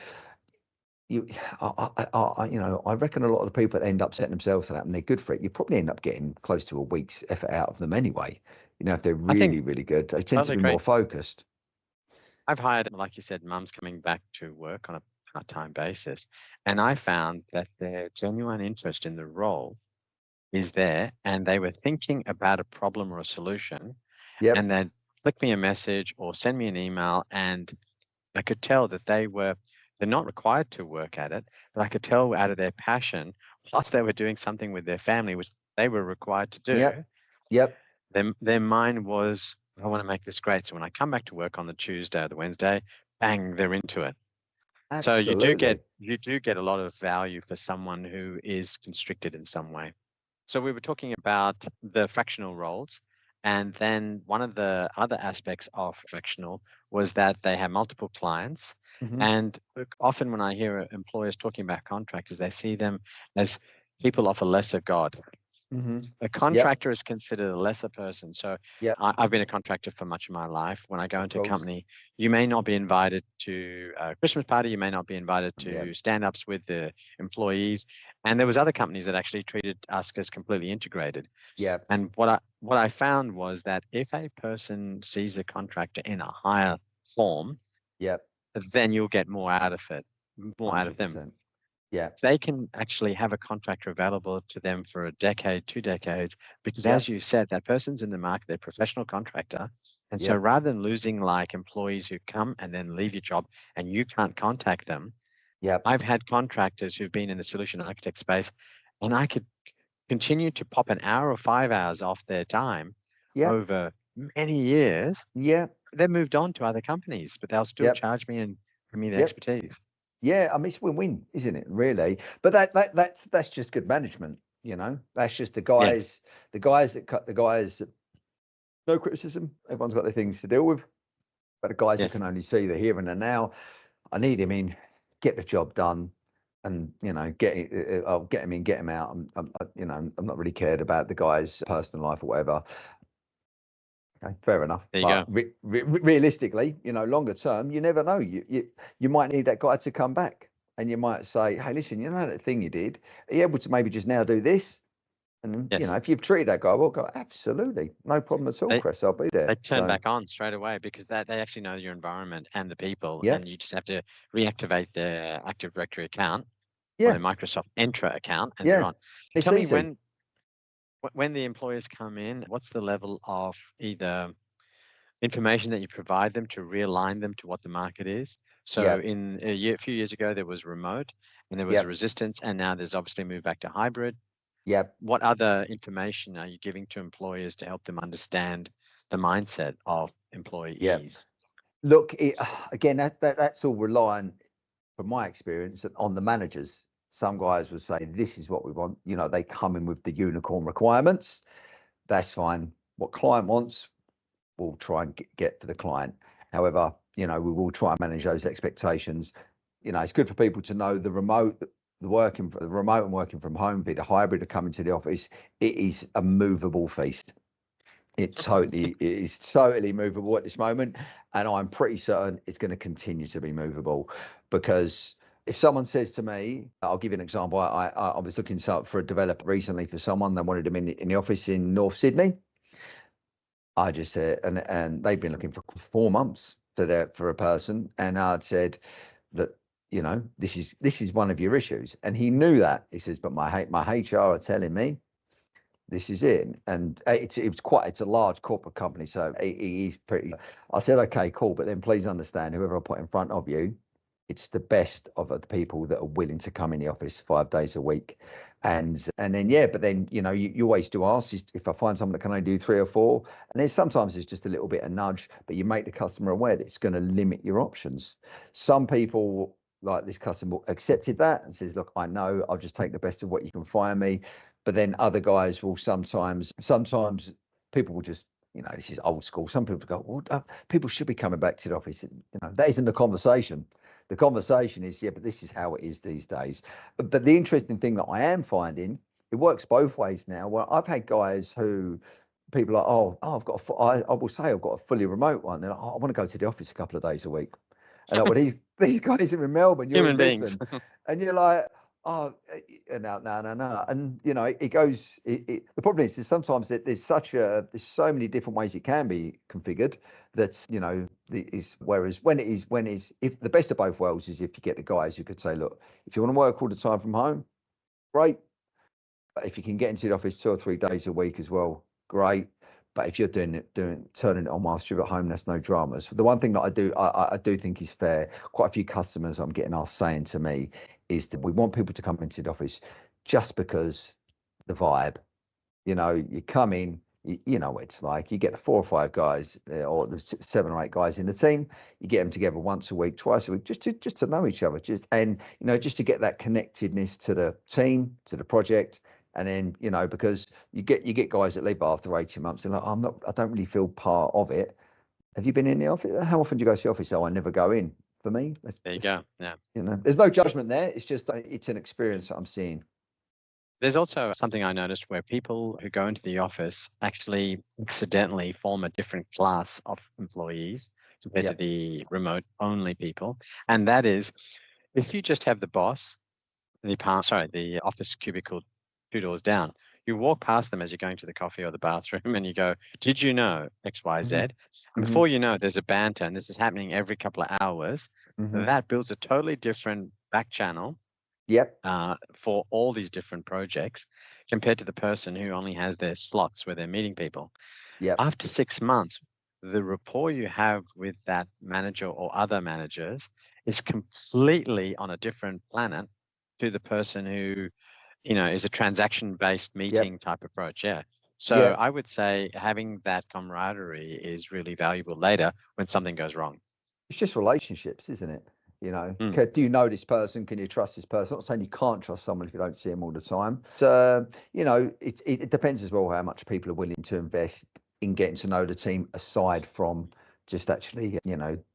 I reckon a lot of the people that end up setting themselves for that, and they're good for it, you probably end up getting close to a week's effort out of them anyway. If they're I think really, really good, they tend to totally be agree. more focused. I've hired, like you said, mums coming back to work on a part-time basis, and I found that their genuine interest in the role is there, and they were thinking about a problem or a solution, Yep, and they'd flick me a message or send me an email, and I could tell that they're not required to work at it, but I could tell out of their passion, whilst they were doing something with their family, which they were required to do, yep, yep, their mind was, I want to make this great. So when I come back to work on the Tuesday or the Wednesday, bang, they're into it. So absolutely. you do get a lot of value for someone who is constricted in some way. So we were talking about the fractional roles, and then one of the other aspects of fractional was that they have multiple clients. Hmm. And look, often when I hear employers talking about contractors, they see them as people of a lesser god. Hmm. A Yep, contractor is considered a lesser person. So yep, I've been a contractor for much of my life. When I go of into a course. company, you may not be invited to a Christmas party. You may not be invited Yep, to stand-ups with the employees. And there was other companies that actually treated us as completely integrated. yep, And what I found was that if a person sees a contractor in a higher form, yep, then you'll get more out of it, more out of them. 100%. Yeah, They can actually have a contractor available to them for a decade, 2 decades, because as yep, you said, that person's in the market, they're a professional contractor. And so yep, rather than losing like employees who come and then leave your job and you can't contact them, yep, I've had contractors who've been in the solution architect space, and I could continue to pop an hour or 5 hours off their time yep, over many years. yep, They've moved on to other companies, but they'll still yep, charge me and give me the yep. expertise. Yeah, I mean it's win-win, isn't it? Really, but that's just good management. That's just Yes, the guys that cut the guys. No criticism. Everyone's got their things to deal with, but the guys that yes. can only see the here and the now. I need him in, get the job done, and I'll get him in, get him out. I'm not really cared about the guy's personal life or whatever. Okay, fair enough. There you But go. realistically, longer term, you never know. You might need that guy to come back, and you might say, "Hey, listen, that thing you did, are you able to maybe just now do this?" And then, Yes. if you've treated that guy well, go absolutely, no problem at all, They Chris. I'll be there. they turn So back on straight away because they actually know your environment and the people, yeah, and you just have to reactivate their Active Directory account or yeah, their Microsoft Entra account, and they're yeah, on. it's Tell me easy. when the employers come in, what's the level of either information that you provide them to realign them to what the market is? So Yep, in a few years ago, there was remote and there was a yep, resistance, and now there's obviously moved back to hybrid. yep. What other information are you giving to employers to help them understand the mindset of Yeah. employees? Look, again, that's all reliant, from my experience, on the managers. Some guys will say, "This is what we want." They come in with the unicorn requirements. That's fine. What client wants, we'll try and get for the client. However, we will try and manage those expectations. It's good for people to know the remote and working from home, be the hybrid or coming to the office. It is a movable feast. It is totally movable at this moment, and I'm pretty certain it's going to continue to be movable, because if someone says to me, I'll give you an example. I was looking for a developer recently for someone. They wanted them in the office in North Sydney. I just said, and they've been looking for 4 months for a person, and I'd said that, this is one of your issues, and he knew that. He says, but my HR are telling me this is it. And it's a large corporate company, so he's pretty. I said, okay, cool, but then please understand, whoever I put in front of you, it's the best of the people that are willing to come in the office 5 days a week. And then, yeah, but then, you always do ask, if I find someone that can only do 3 or 4, and then sometimes it's just a little bit of nudge, but you make the customer aware that it's going to limit your options. Some people, like this customer, accepted that and says, look, I know, I'll just take the best of what you can find me. But then other guys will sometimes people will just, this is old school. Some people go, well, people should be coming back to the office. That isn't the conversation. The conversation is, yeah, but this is how it is these days. But the interesting thing that I am finding, it works both ways now. Well, I've had guys who people are, I will say I've got a fully remote one. They're like, I want to go to the office a couple of days a week. And like, well, these guys are in Melbourne, you're in Human beings. Brisbane, and you're like, oh, no, no, no, no. And it goes. The problem is sometimes that there's so many different ways it can be configured. That's whereas if the best of both worlds is if you get the guys who could say, look, if you want to work all the time from home, great. But if you can get into the office 2 or 3 days a week as well, great. But if you're turning it on whilst you're at home, that's no dramas. The one thing that I do think is fair. Quite a few customers I'm getting asked saying to me is that we want people to come into the office just because the vibe. You come in, you know what it's like. You get 4 or 5 guys, or the 7 or 8 guys in the team. You get them together once a week, twice a week, just to know each other, just to get that connectedness to the team, to the project. And then, because you get guys that leave after 18 months, and like, I don't really feel part of it. Have you been in the office? How often do you go to the office? Oh, I never go in. For me, There you go. Yeah. there's no judgment there. It's just, it's an experience that I'm seeing. There's also something I noticed where people who go into the office actually accidentally form a different class of employees compared to Yep. the remote only people. And that is, if you just have the boss, the office cubicle 2 doors down, you walk past them as you're going to the coffee or the bathroom and you go, did you know X, Y, Z? hmm And hmm before you know it, there's a banter, and this is happening every couple of hours. hmm That builds a totally different back channel Yep. for all these different projects compared to the person who only has their slots where they're meeting people. Yep. After 6 months, the rapport you have with that manager or other managers is completely on a different planet to the person who, is a transaction-based Yep. meeting type approach. Yeah. So Yep. I would say having that camaraderie is really valuable later when something goes wrong. It's just relationships, isn't it? Mm, Do you know this person? Can you trust this person? I'm not saying you can't trust someone if you don't see them all the time. It depends as well how much people are willing to invest in getting to know the team aside from just actually,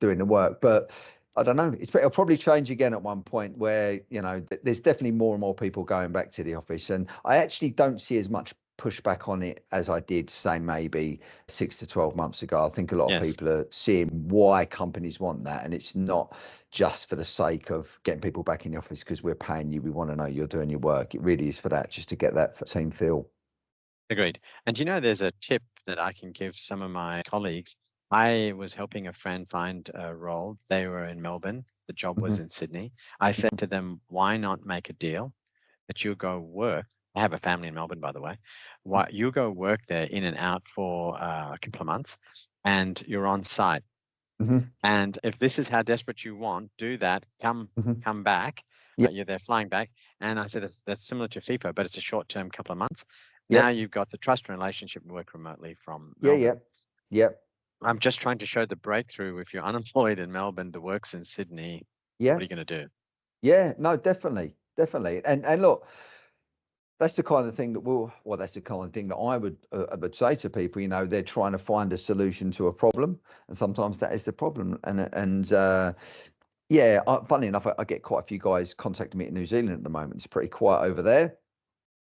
doing the work. But I don't know. It'll probably change again at one point where, there's definitely more and more people going back to the office. And I actually don't see as much pushback on it as I did, say, maybe 6 to 12 months ago. I think a lot of yes. people are seeing why companies want that, and it's not just for the sake of getting people back in the office because we're paying you. We want to know you're doing your work. It really is for that, just to get that team feel. Agreed. And there's a tip that I can give some of my colleagues. I was helping a friend find a role. They were in Melbourne. The job was hmm in Sydney. I said to them, why not make a deal that you go work? I have a family in Melbourne, by the way. Why you go work there in and out for a couple of months, and you're on site. hmm And if this is how desperate you want, do that. hmm Come back. Yep. You're there flying back. And I said that's similar to FIFA, but it's a short term couple of months. Now Yep. you've got the trust relationship and work remotely from Yeah. Melbourne. Yep. Yep. I'm just trying to show the breakthrough. If you're unemployed in Melbourne, the work's in Sydney. What are you Yep. going to do? Yeah. No, definitely. Definitely. And look, that's the kind of thing that's the kind of thing that I would say to people. They're trying to find a solution to a problem, and sometimes that is the problem. Yeah, funny enough, I get quite a few guys contacting me in New Zealand at the moment. It's pretty quiet over there.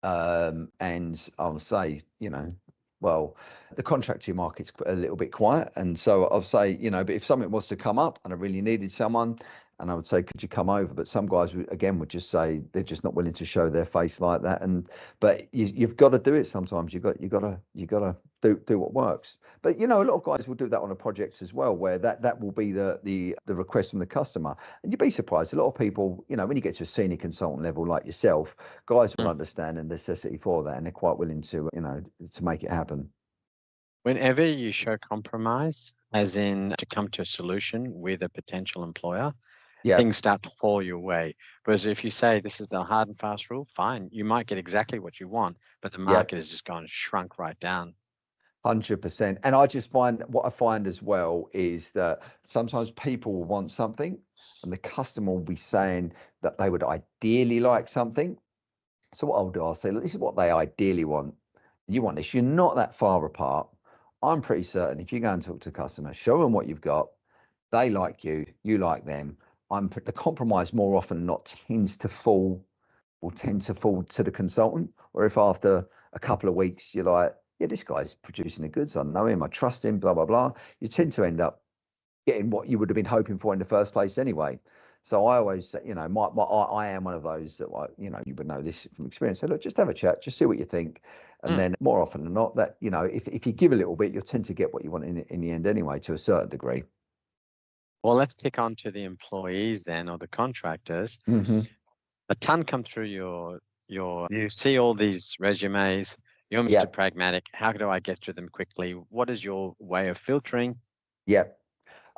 And I'll say, well, the contracting market's a little bit quiet. And so I'll say, but if something was to come up and I really needed someone, and I would say, could you come over? But some guys, again, would just say they're just not willing to show their face like that. But you've got to do it sometimes. You got to do what works. But a lot of guys will do that on a project as well, where that will be the request from the customer. And you'd be surprised. A lot of people, when you get to a senior consultant level like yourself, guys will Mm. understand the necessity for that, and they're quite willing to make it happen. Whenever you show compromise, as in to come to a solution with a potential employer, Yeah, things start to fall your way. Whereas if you say this is the hard and fast rule, fine, you might get exactly what you want, but the yeah. market has just gone shrunk right down. 100%. And I just find what I find as well is that sometimes people will want something and the customer will be saying that they would ideally like something. So what I'll do, I'll say, look, this is what they ideally want. You want this. You're not that far apart. I'm pretty certain if you go and talk to a customer, show them what you've got, they like you like them. The compromise more often than not tend to fall to the consultant. Or if after a couple of weeks you're like, yeah, this guy's producing the goods, I know him, I trust him, blah, blah, blah, you tend to end up getting what you would have been hoping for in the first place anyway. So I always say, I am one of those that, like, you would know this from experience. So look, just have a chat, just see what you think. And Mm. then more often than not, that, if you give a little bit, you'll tend to get what you want in the end anyway, to a certain degree. Well, let's kick on to the employees then, or the contractors. Hmm. A ton come through you see all these resumes. You're Yeah. Mr. Pragmatic. How do I get through them quickly? What is your way of filtering? Yeah.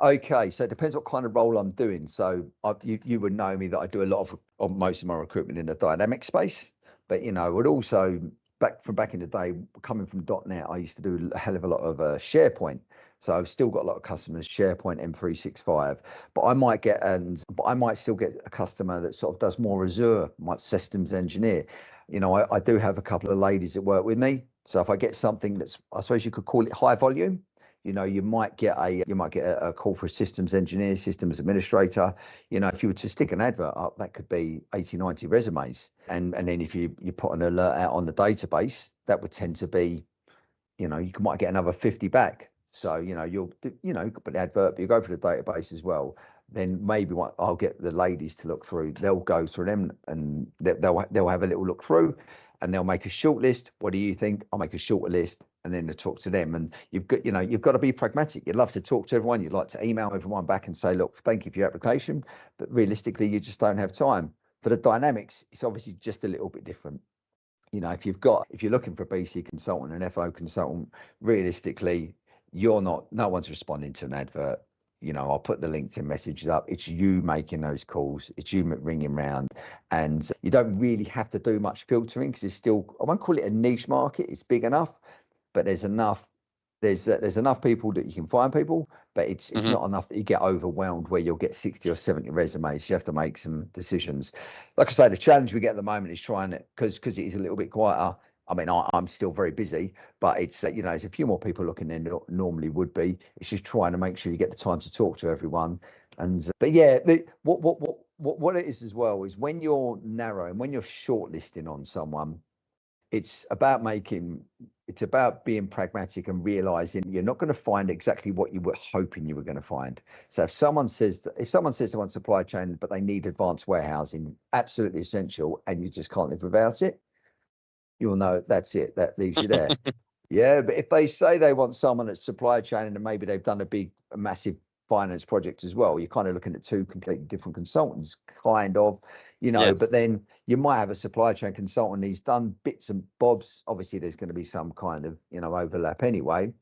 Okay, so it depends what kind of role I'm doing. So you would know me that I do a lot of most of my recruitment in the dynamic space, but would also back in the day, coming from .NET, I used to do a hell of a lot of SharePoint. So I've still got a lot of customers SharePoint M365, but I might still get a customer that sort of does more Azure, my systems engineer. I do have a couple of ladies that work with me. So if I get something that's, I suppose you could call it high volume, you might get a call for a systems engineer, systems administrator. If you were to stick an advert up, that could be 80, 90 resumes. And then if you put an alert out on the database, that would tend to be, might get another 50 back. So, you could put the advert, but you go for the database as well. Then maybe I'll get the ladies to look through. They'll go through them and they'll have a little look through, and they'll make a short list. What do you think? I'll make a shorter list, and then to talk to them. And you've got to be pragmatic. You'd love to talk to everyone. You'd like to email everyone back and say, look, thank you for your application, but realistically, you just don't have time. For the dynamics, it's obviously just a little bit different. If you're looking for a BC consultant, an FO consultant, realistically, no one's responding to an advert. I'll put the LinkedIn messages up. It's you making those calls. It's you ringing around, and you don't really have to do much filtering because it's still, I won't call it a niche market. It's big enough, but there's enough people that you can find people, but it's Hmm. not enough that you get overwhelmed where you'll get 60 or 70 resumes. You have to make some decisions. Like I say, the challenge we get at the moment is trying it because it is a little bit quieter. I mean, I'm still very busy, but there's a few more people looking than normally would be. It's just trying to make sure you get the time to talk to everyone. And but yeah, what it is as well is when you're narrowing, when you're shortlisting on someone, it's about being pragmatic and realizing you're not going to find exactly what you were hoping you were going to find. So if someone says they want supply chain but they need advanced warehousing, absolutely essential, and you just can't live without it, you'll know that's it, that leaves you there. Yeah, but if they say they want someone that's supply chain and maybe they've done a massive finance project as well, you're kind of looking at two completely different consultants, kind of, Yes. but then you might have a supply chain consultant, he's done bits and bobs. Obviously, there's going to be some kind of, overlap anyway.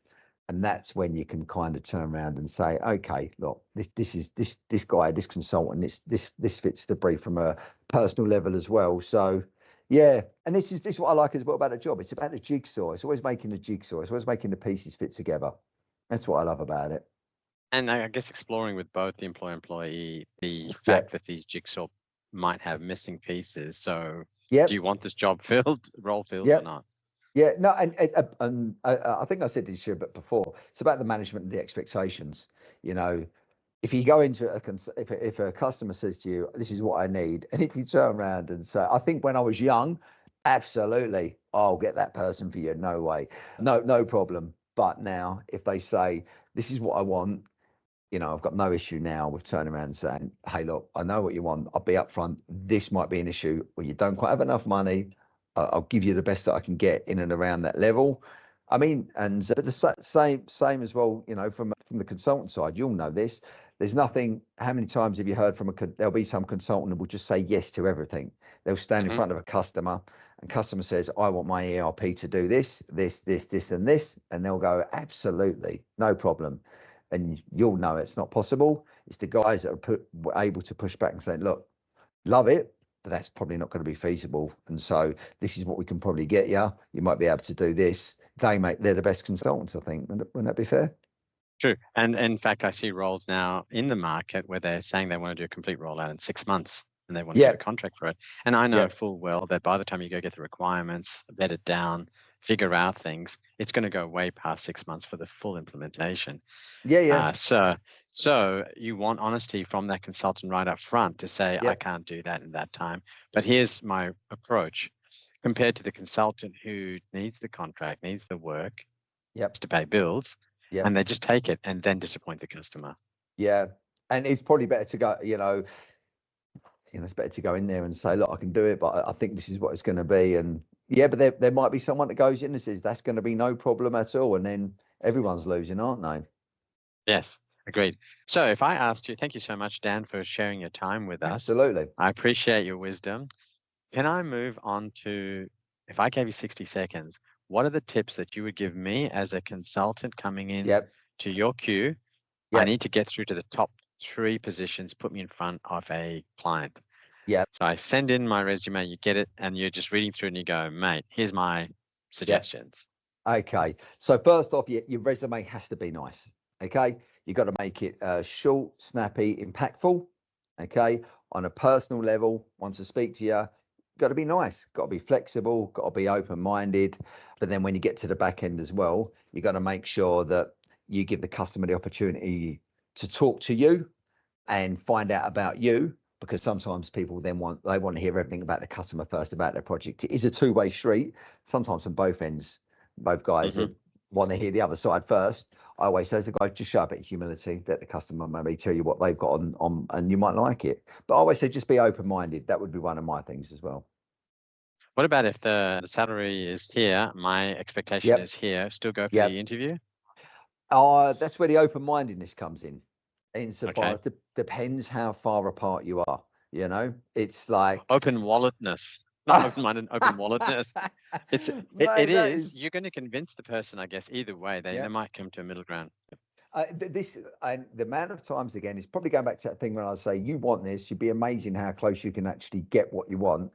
And that's when you can kind of turn around and say, okay, look, this guy, this consultant, this fits the brief from a personal level as well. So yeah, and this is what I like as well about the job. It's about the jigsaw. It's always making the jigsaw. It's always making the pieces fit together. That's what I love about it. And I guess exploring with both the employee, the Yeah. fact that these jigsaw might have missing pieces. So, do Yep. you want this job filled, role filled, or Yep. not? Yeah. No, and I think I said this year, but before, it's about the management of the expectations. You know, if you go into if a customer says to you, "This is what I need," and if you turn around and say, "I think when I was young, Absolutely. I'll get that person for you. No way. No problem. But now if they say, this is what I want, I've got no issue now with turning around and saying, hey, look, I know what you want. I'll be upfront. This might be an issue where you don't quite have enough money. I'll give you the best that I can get in and around that level. I mean, and but the same as well, from the consultant side, you'll know this. There's nothing. How many times have you heard from there'll be some consultant that will just say yes to everything. They'll stand in Hmm. front of a customer, and customer says, I want my ERP to do this, and this, and they'll go, absolutely, no problem. And you'll know it's not possible. It's the guys that were able to push back and say, look, love it, but that's probably not going to be feasible. And so this is what we can probably get you. You might be able to do this. They're the best consultants, I think. Wouldn't that be fair? True. And in fact, I see roles now in the market where they're saying they want to do a complete rollout in 6 months and they want to Yeah, get a contract for it. And I know yeah, full well that by the time you go get the requirements, bed it down, figure out things, it's going to go way past 6 months for the full implementation. yeah, yeah, So you want honesty from that consultant right up front to say, I yeah, can't do that in that time. But here's my approach compared to the consultant who needs the contract, needs the work, yep, to pay bills, yep, and they just take it and then disappoint the customer. yeah. And it's probably better to go, it's better to go in there and say, look, I can do it, but I think this is what it's going to be. And yeah, but there might be someone that goes in and says that's going to be no problem at all. And then everyone's losing, aren't they? Yes, agreed. So if I asked you, thank you so much, Dan, for sharing your time with us. Absolutely. I appreciate your wisdom. Can I move on to, if I gave you 60 seconds, what are the tips that you would give me as a consultant coming in Yep. to your queue? I Yep. need to get through to the top 3 positions, put me in front of a client. Yep. So I send in my resume, you get it, and you're just reading through and you go, mate, here's my Yep. suggestions. Okay. So first off, your resume has to be nice. Okay. You got to make it short, snappy, impactful. Okay. On a personal level, once I speak to you, got to be nice, got to be flexible, got to be open-minded. But then when you get to the back end as well, you got to make sure that you give the customer the opportunity to talk to you and find out about you, because sometimes people then want to hear everything about the customer first, about their project. It is a two-way street. Sometimes from both ends, both guys Hmm. want to hear the other side first. I always say to the guy, just show a bit of humility, let the customer maybe tell you what they've got on and you might like it. But I always say just be open-minded. That would be one of my things as well. What about if the salary is here, my expectation Yep. is here, still go for Yep. the interview? That's where the open-mindedness comes in. Insofar Okay. as depends how far apart you are. It's like Open walletness, not open-minded, open walletness. It mate, that is, is, you're going to convince the person, I guess, either way, they yeah. might come to a middle ground. This and the amount of times again is probably going back to that thing when I say you want this, you'd be amazing how close you can actually get what you want.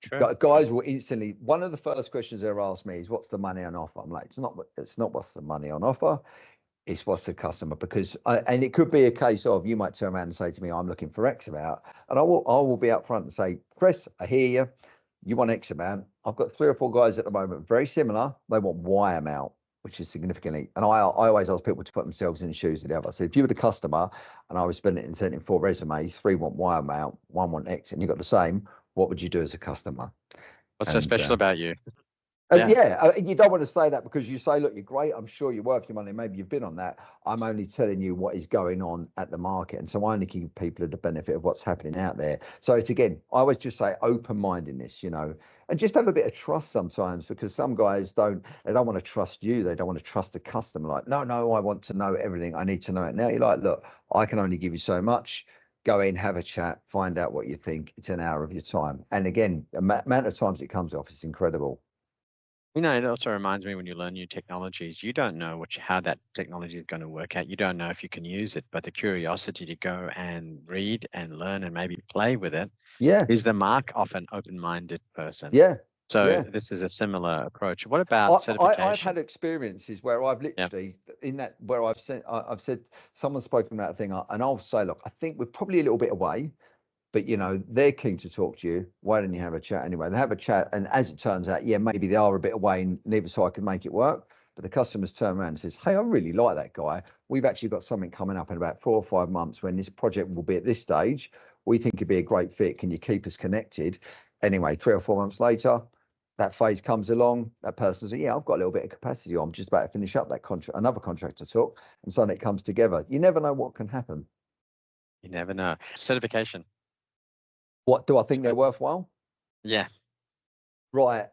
True, true. Guys will instantly. One of the first questions they'll ask me is, "What's the money on offer?" I'm like, It's not what's the money on offer. It's what's the customer, because and it could be a case of you might turn around and say to me, I'm looking for X amount, and I will be upfront and say, Chris, I hear you. You want X amount. I've got 3 or 4 guys at the moment, very similar. They want Y amount, which is significantly. And I always ask people to put themselves in the shoes of the other. So if you were the customer and I was spending it and sending 4 resumes, 3 want Y amount, 1 want X, and you got the same, what would you do as a customer? What's so And special about you? and Yeah, yeah, you don't want to say that because you say, look, you're great. I'm sure you're worth your money. Maybe you've been on that. I'm only telling you what is going on at the market. And so I only give people the benefit of what's happening out there. So it's again, I always just say open-mindedness, and just have a bit of trust sometimes, because some guys they don't want to trust you. They don't want to trust the customer. Like, no, I want to know everything. I need to know it now. You're like, look, I can only give you so much. Go in, have a chat, find out what you think. It's an hour of your time. And again, the amount of times it comes off is incredible. it also reminds me when you learn new technologies, you don't know how that technology is going to work out. You don't know if you can use it, but the curiosity to go and read and learn and maybe play with it Yeah. is the mark of an open-minded person. Yeah, So yeah. this is a similar approach. What about I've certification? had experiences where I've Yeah. literally in that where I've said someone's spoken about a thing, and I'll say, look, I think we're probably a little bit away, but they're keen to talk to you. Why don't you have a chat anyway? They have a chat, and as it turns out, yeah, maybe they are a bit away, and neither side can make it work. But the customers turn around and says, hey, I really like that guy. We've actually got something coming up in about 4 or 5 months when this project will be at this stage. We think it'd be a great fit. Can you keep us connected? Anyway, 3 or 4 months later, that phase comes along, that person says, yeah, I've got a little bit of capacity. I'm just about to finish up that contract, another contract I took, and suddenly it comes together. You never know what can happen. You never know. Certification. What do I think they're worthwhile? Yeah. Right.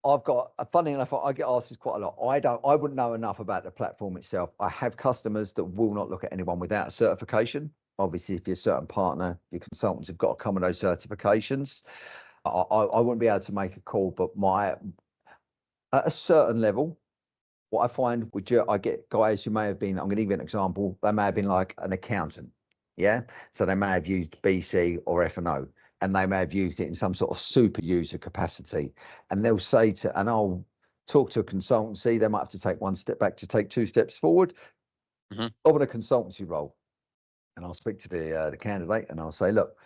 I've got, funny enough, I get asked this quite a lot. I wouldn't know enough about the platform itself. I have customers that will not look at anyone without a certification. Obviously, if you're a certain partner, your consultants have got to come with those certifications. I wouldn't be able to make a call, but at a certain level, what I find I get guys who may have been, I'm going to give you an example, they may have been like an accountant. Yeah. So they may have used BC or F&O, and they may have used it in some sort of super user capacity. And they'll say and I'll talk to a consultancy, they might have to take one step back to take two steps forward Mm-hmm. of a consultancy role. And I'll speak to the candidate and I'll say, look,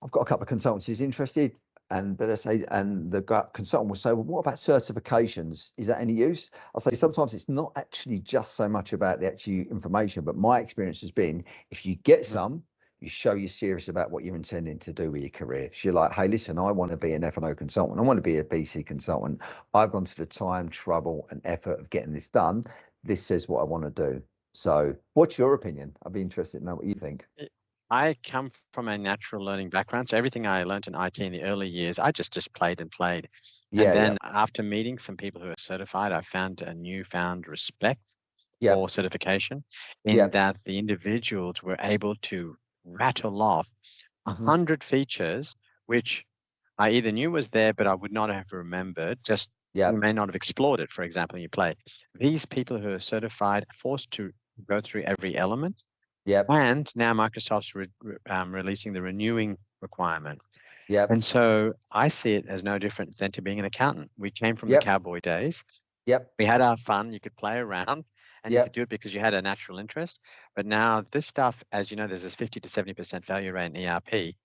I've got a couple of consultancies interested. And the consultant will say, well, what about certifications? Is that any use? I'll say sometimes it's not actually just so much about the actual information, but my experience has been if you get some, you show you're serious about what you're intending to do with your career. So you're like, hey, listen, I want to be an F&O consultant. I want to be a BC consultant. I've gone to the time, trouble, and effort of getting this done. This says what I want to do. So what's your opinion? I'd be interested to know what you think. I come from a natural learning background. So everything I learned in IT in the early years, I just played and played. And Yeah, then after meeting some people who are certified, I found a newfound respect yeah, for certification in yeah, that the individuals were able to rattle off hmm 100 features, which I either knew was there, but I would not have remembered, just yeah, may not have explored it, for example, in your play. These people who are certified are forced to go through every element. yeah, And now Microsoft's releasing the renewing requirement. yeah, And so I see it as no different than to being an accountant. We came from the yeah, cowboy days. yeah, We had our fun. You could play around and you yeah. could do it because you had a natural interest. But now this stuff, as you know, there's this 50 to 70% failure rate in ERP.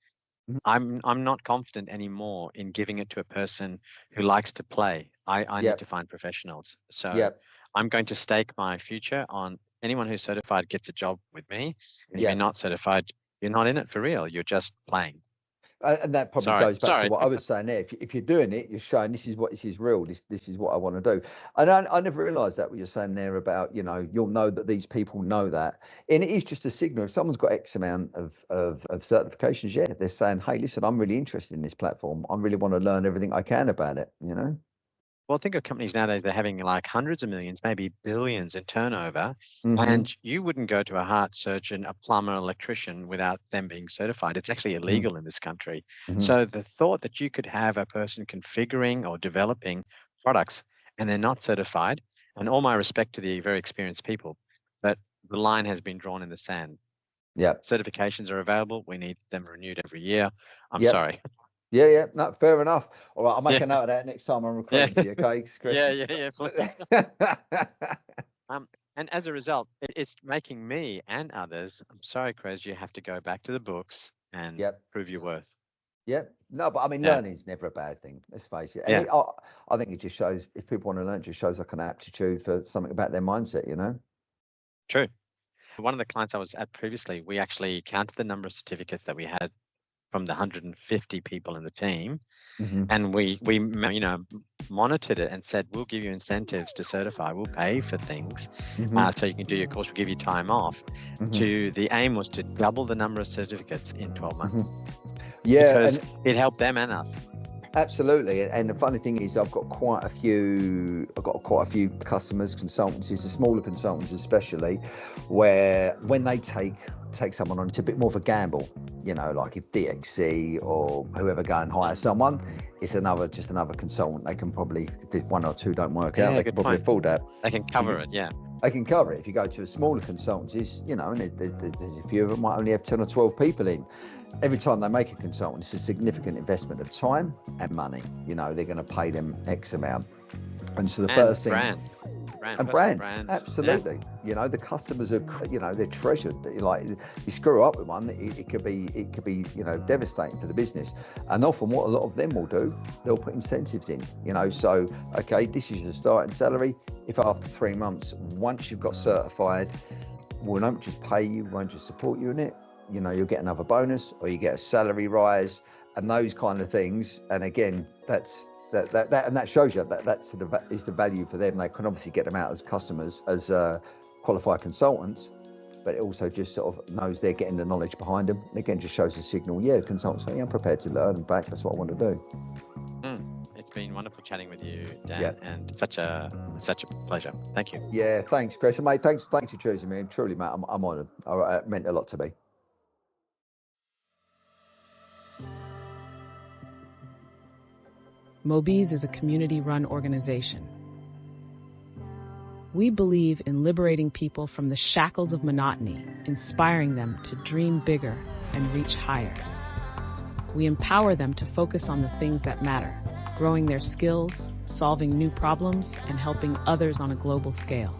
Mhm. I'm not confident anymore in giving it to a person who likes to play. I need to Yep, find professionals. So yep, I'm going to stake my future on anyone who's certified gets a job with me. And if you're yep. not certified, you're not in it for real. You're just playing. And that probably Sorry, goes back to sorry. what I was saying there. If you're doing it, you're showing this is real. This is what I want to do. And I never realised that what you're saying there about you'll know that these people know that, and it is just a signal. If someone's got X amount of certifications, yeah, they're saying, hey, listen, I'm really interested in this platform. I really want to learn everything I can about it. Well, think of companies nowadays, they're having like hundreds of millions, maybe billions in turnover. Hmm. And you wouldn't go to a heart surgeon, a plumber, electrician without them being certified. It's actually Hmm. illegal in this country. Hmm. So the thought that you could have a person configuring or developing products and they're not certified, and all my respect to the very experienced people, but the line has been drawn in the sand. Yep. Certifications are available. We need them renewed every year. I'm Yep. sorry. Yeah. Yeah. No, fair enough. All right, I'll make Yeah. a note of that next time I'm Yeah. recruiting for you. Okay, Chris. Yeah, please. Um, and as a result, it's making me and others, I'm sorry, Chris, you have to go back to the books and Yep. prove your worth. Yeah, no, but I mean, Yeah, learning is never a bad thing. Let's face it. And yeah, I think it just shows if people want to learn, it just shows like an aptitude for something about their mindset. true. One of the clients I was at previously, we actually counted the number of certificates that we had from the 150 people in the team, Hmm. and monitored it and said, we'll give you incentives to certify, we'll pay for things, Hmm. so you can do your course, we'll give you time off. Hmm. The aim was to double the number of certificates in 12 Hmm. months Yeah, because and it helped them and us. absolutely. And the funny thing is, I've got quite a few customers, consultancies, the smaller consultants especially, where when they take someone on, it's a bit more of a gamble. Like if DXC or whoever go and hire someone, it's just another consultant. They can probably, if one or two don't work out, Yeah, they can good probably point. afford that. They can cover it, yeah. I can cover it. If you go to a smaller consultancies, and there's a few of them might only have 10 or 12 people in. Every time they make a consultant, it's a significant investment of time and money. They're going to pay them X amount. And so the And first thing, and personal brand, brands. Yeah, absolutely. The customers are, they're treasured. Like you screw up with one, it could be, devastating for the business. And often what a lot of them will do, they'll put incentives in, so, okay, this is your starting salary. If after 3 months, once you've got certified, we won't just pay you, we won't just support you in it. You'll get another bonus or you get a salary rise and those kind of things. And again, that's that shows you that sort of is the value for them. They can obviously get them out as customers, as qualified consultants, but it also just sort of knows they're getting the knowledge behind them. And again, just shows a signal. Yeah, consultants say, yeah, I'm prepared to learn and back. That's what I want to do. It's been wonderful chatting with you, Dan, and such a pleasure. Thank you. Yeah, thanks, Chris. And mate, thanks for choosing me. And truly, mate, I'm honoured. It meant a lot to me. Mobiz is a community-run organization. We believe in liberating people from the shackles of monotony, inspiring them to dream bigger and reach higher. We empower them to focus on the things that matter, growing their skills, solving new problems, and helping others on a global scale.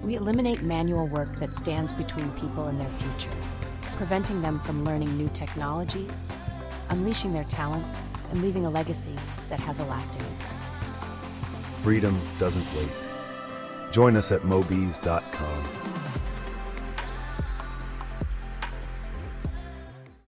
We eliminate manual work that stands between people and their future, preventing them from learning new technologies, unleashing their talents, and leaving a legacy that has a lasting impact. Freedom doesn't wait. Join us at mobiz.com.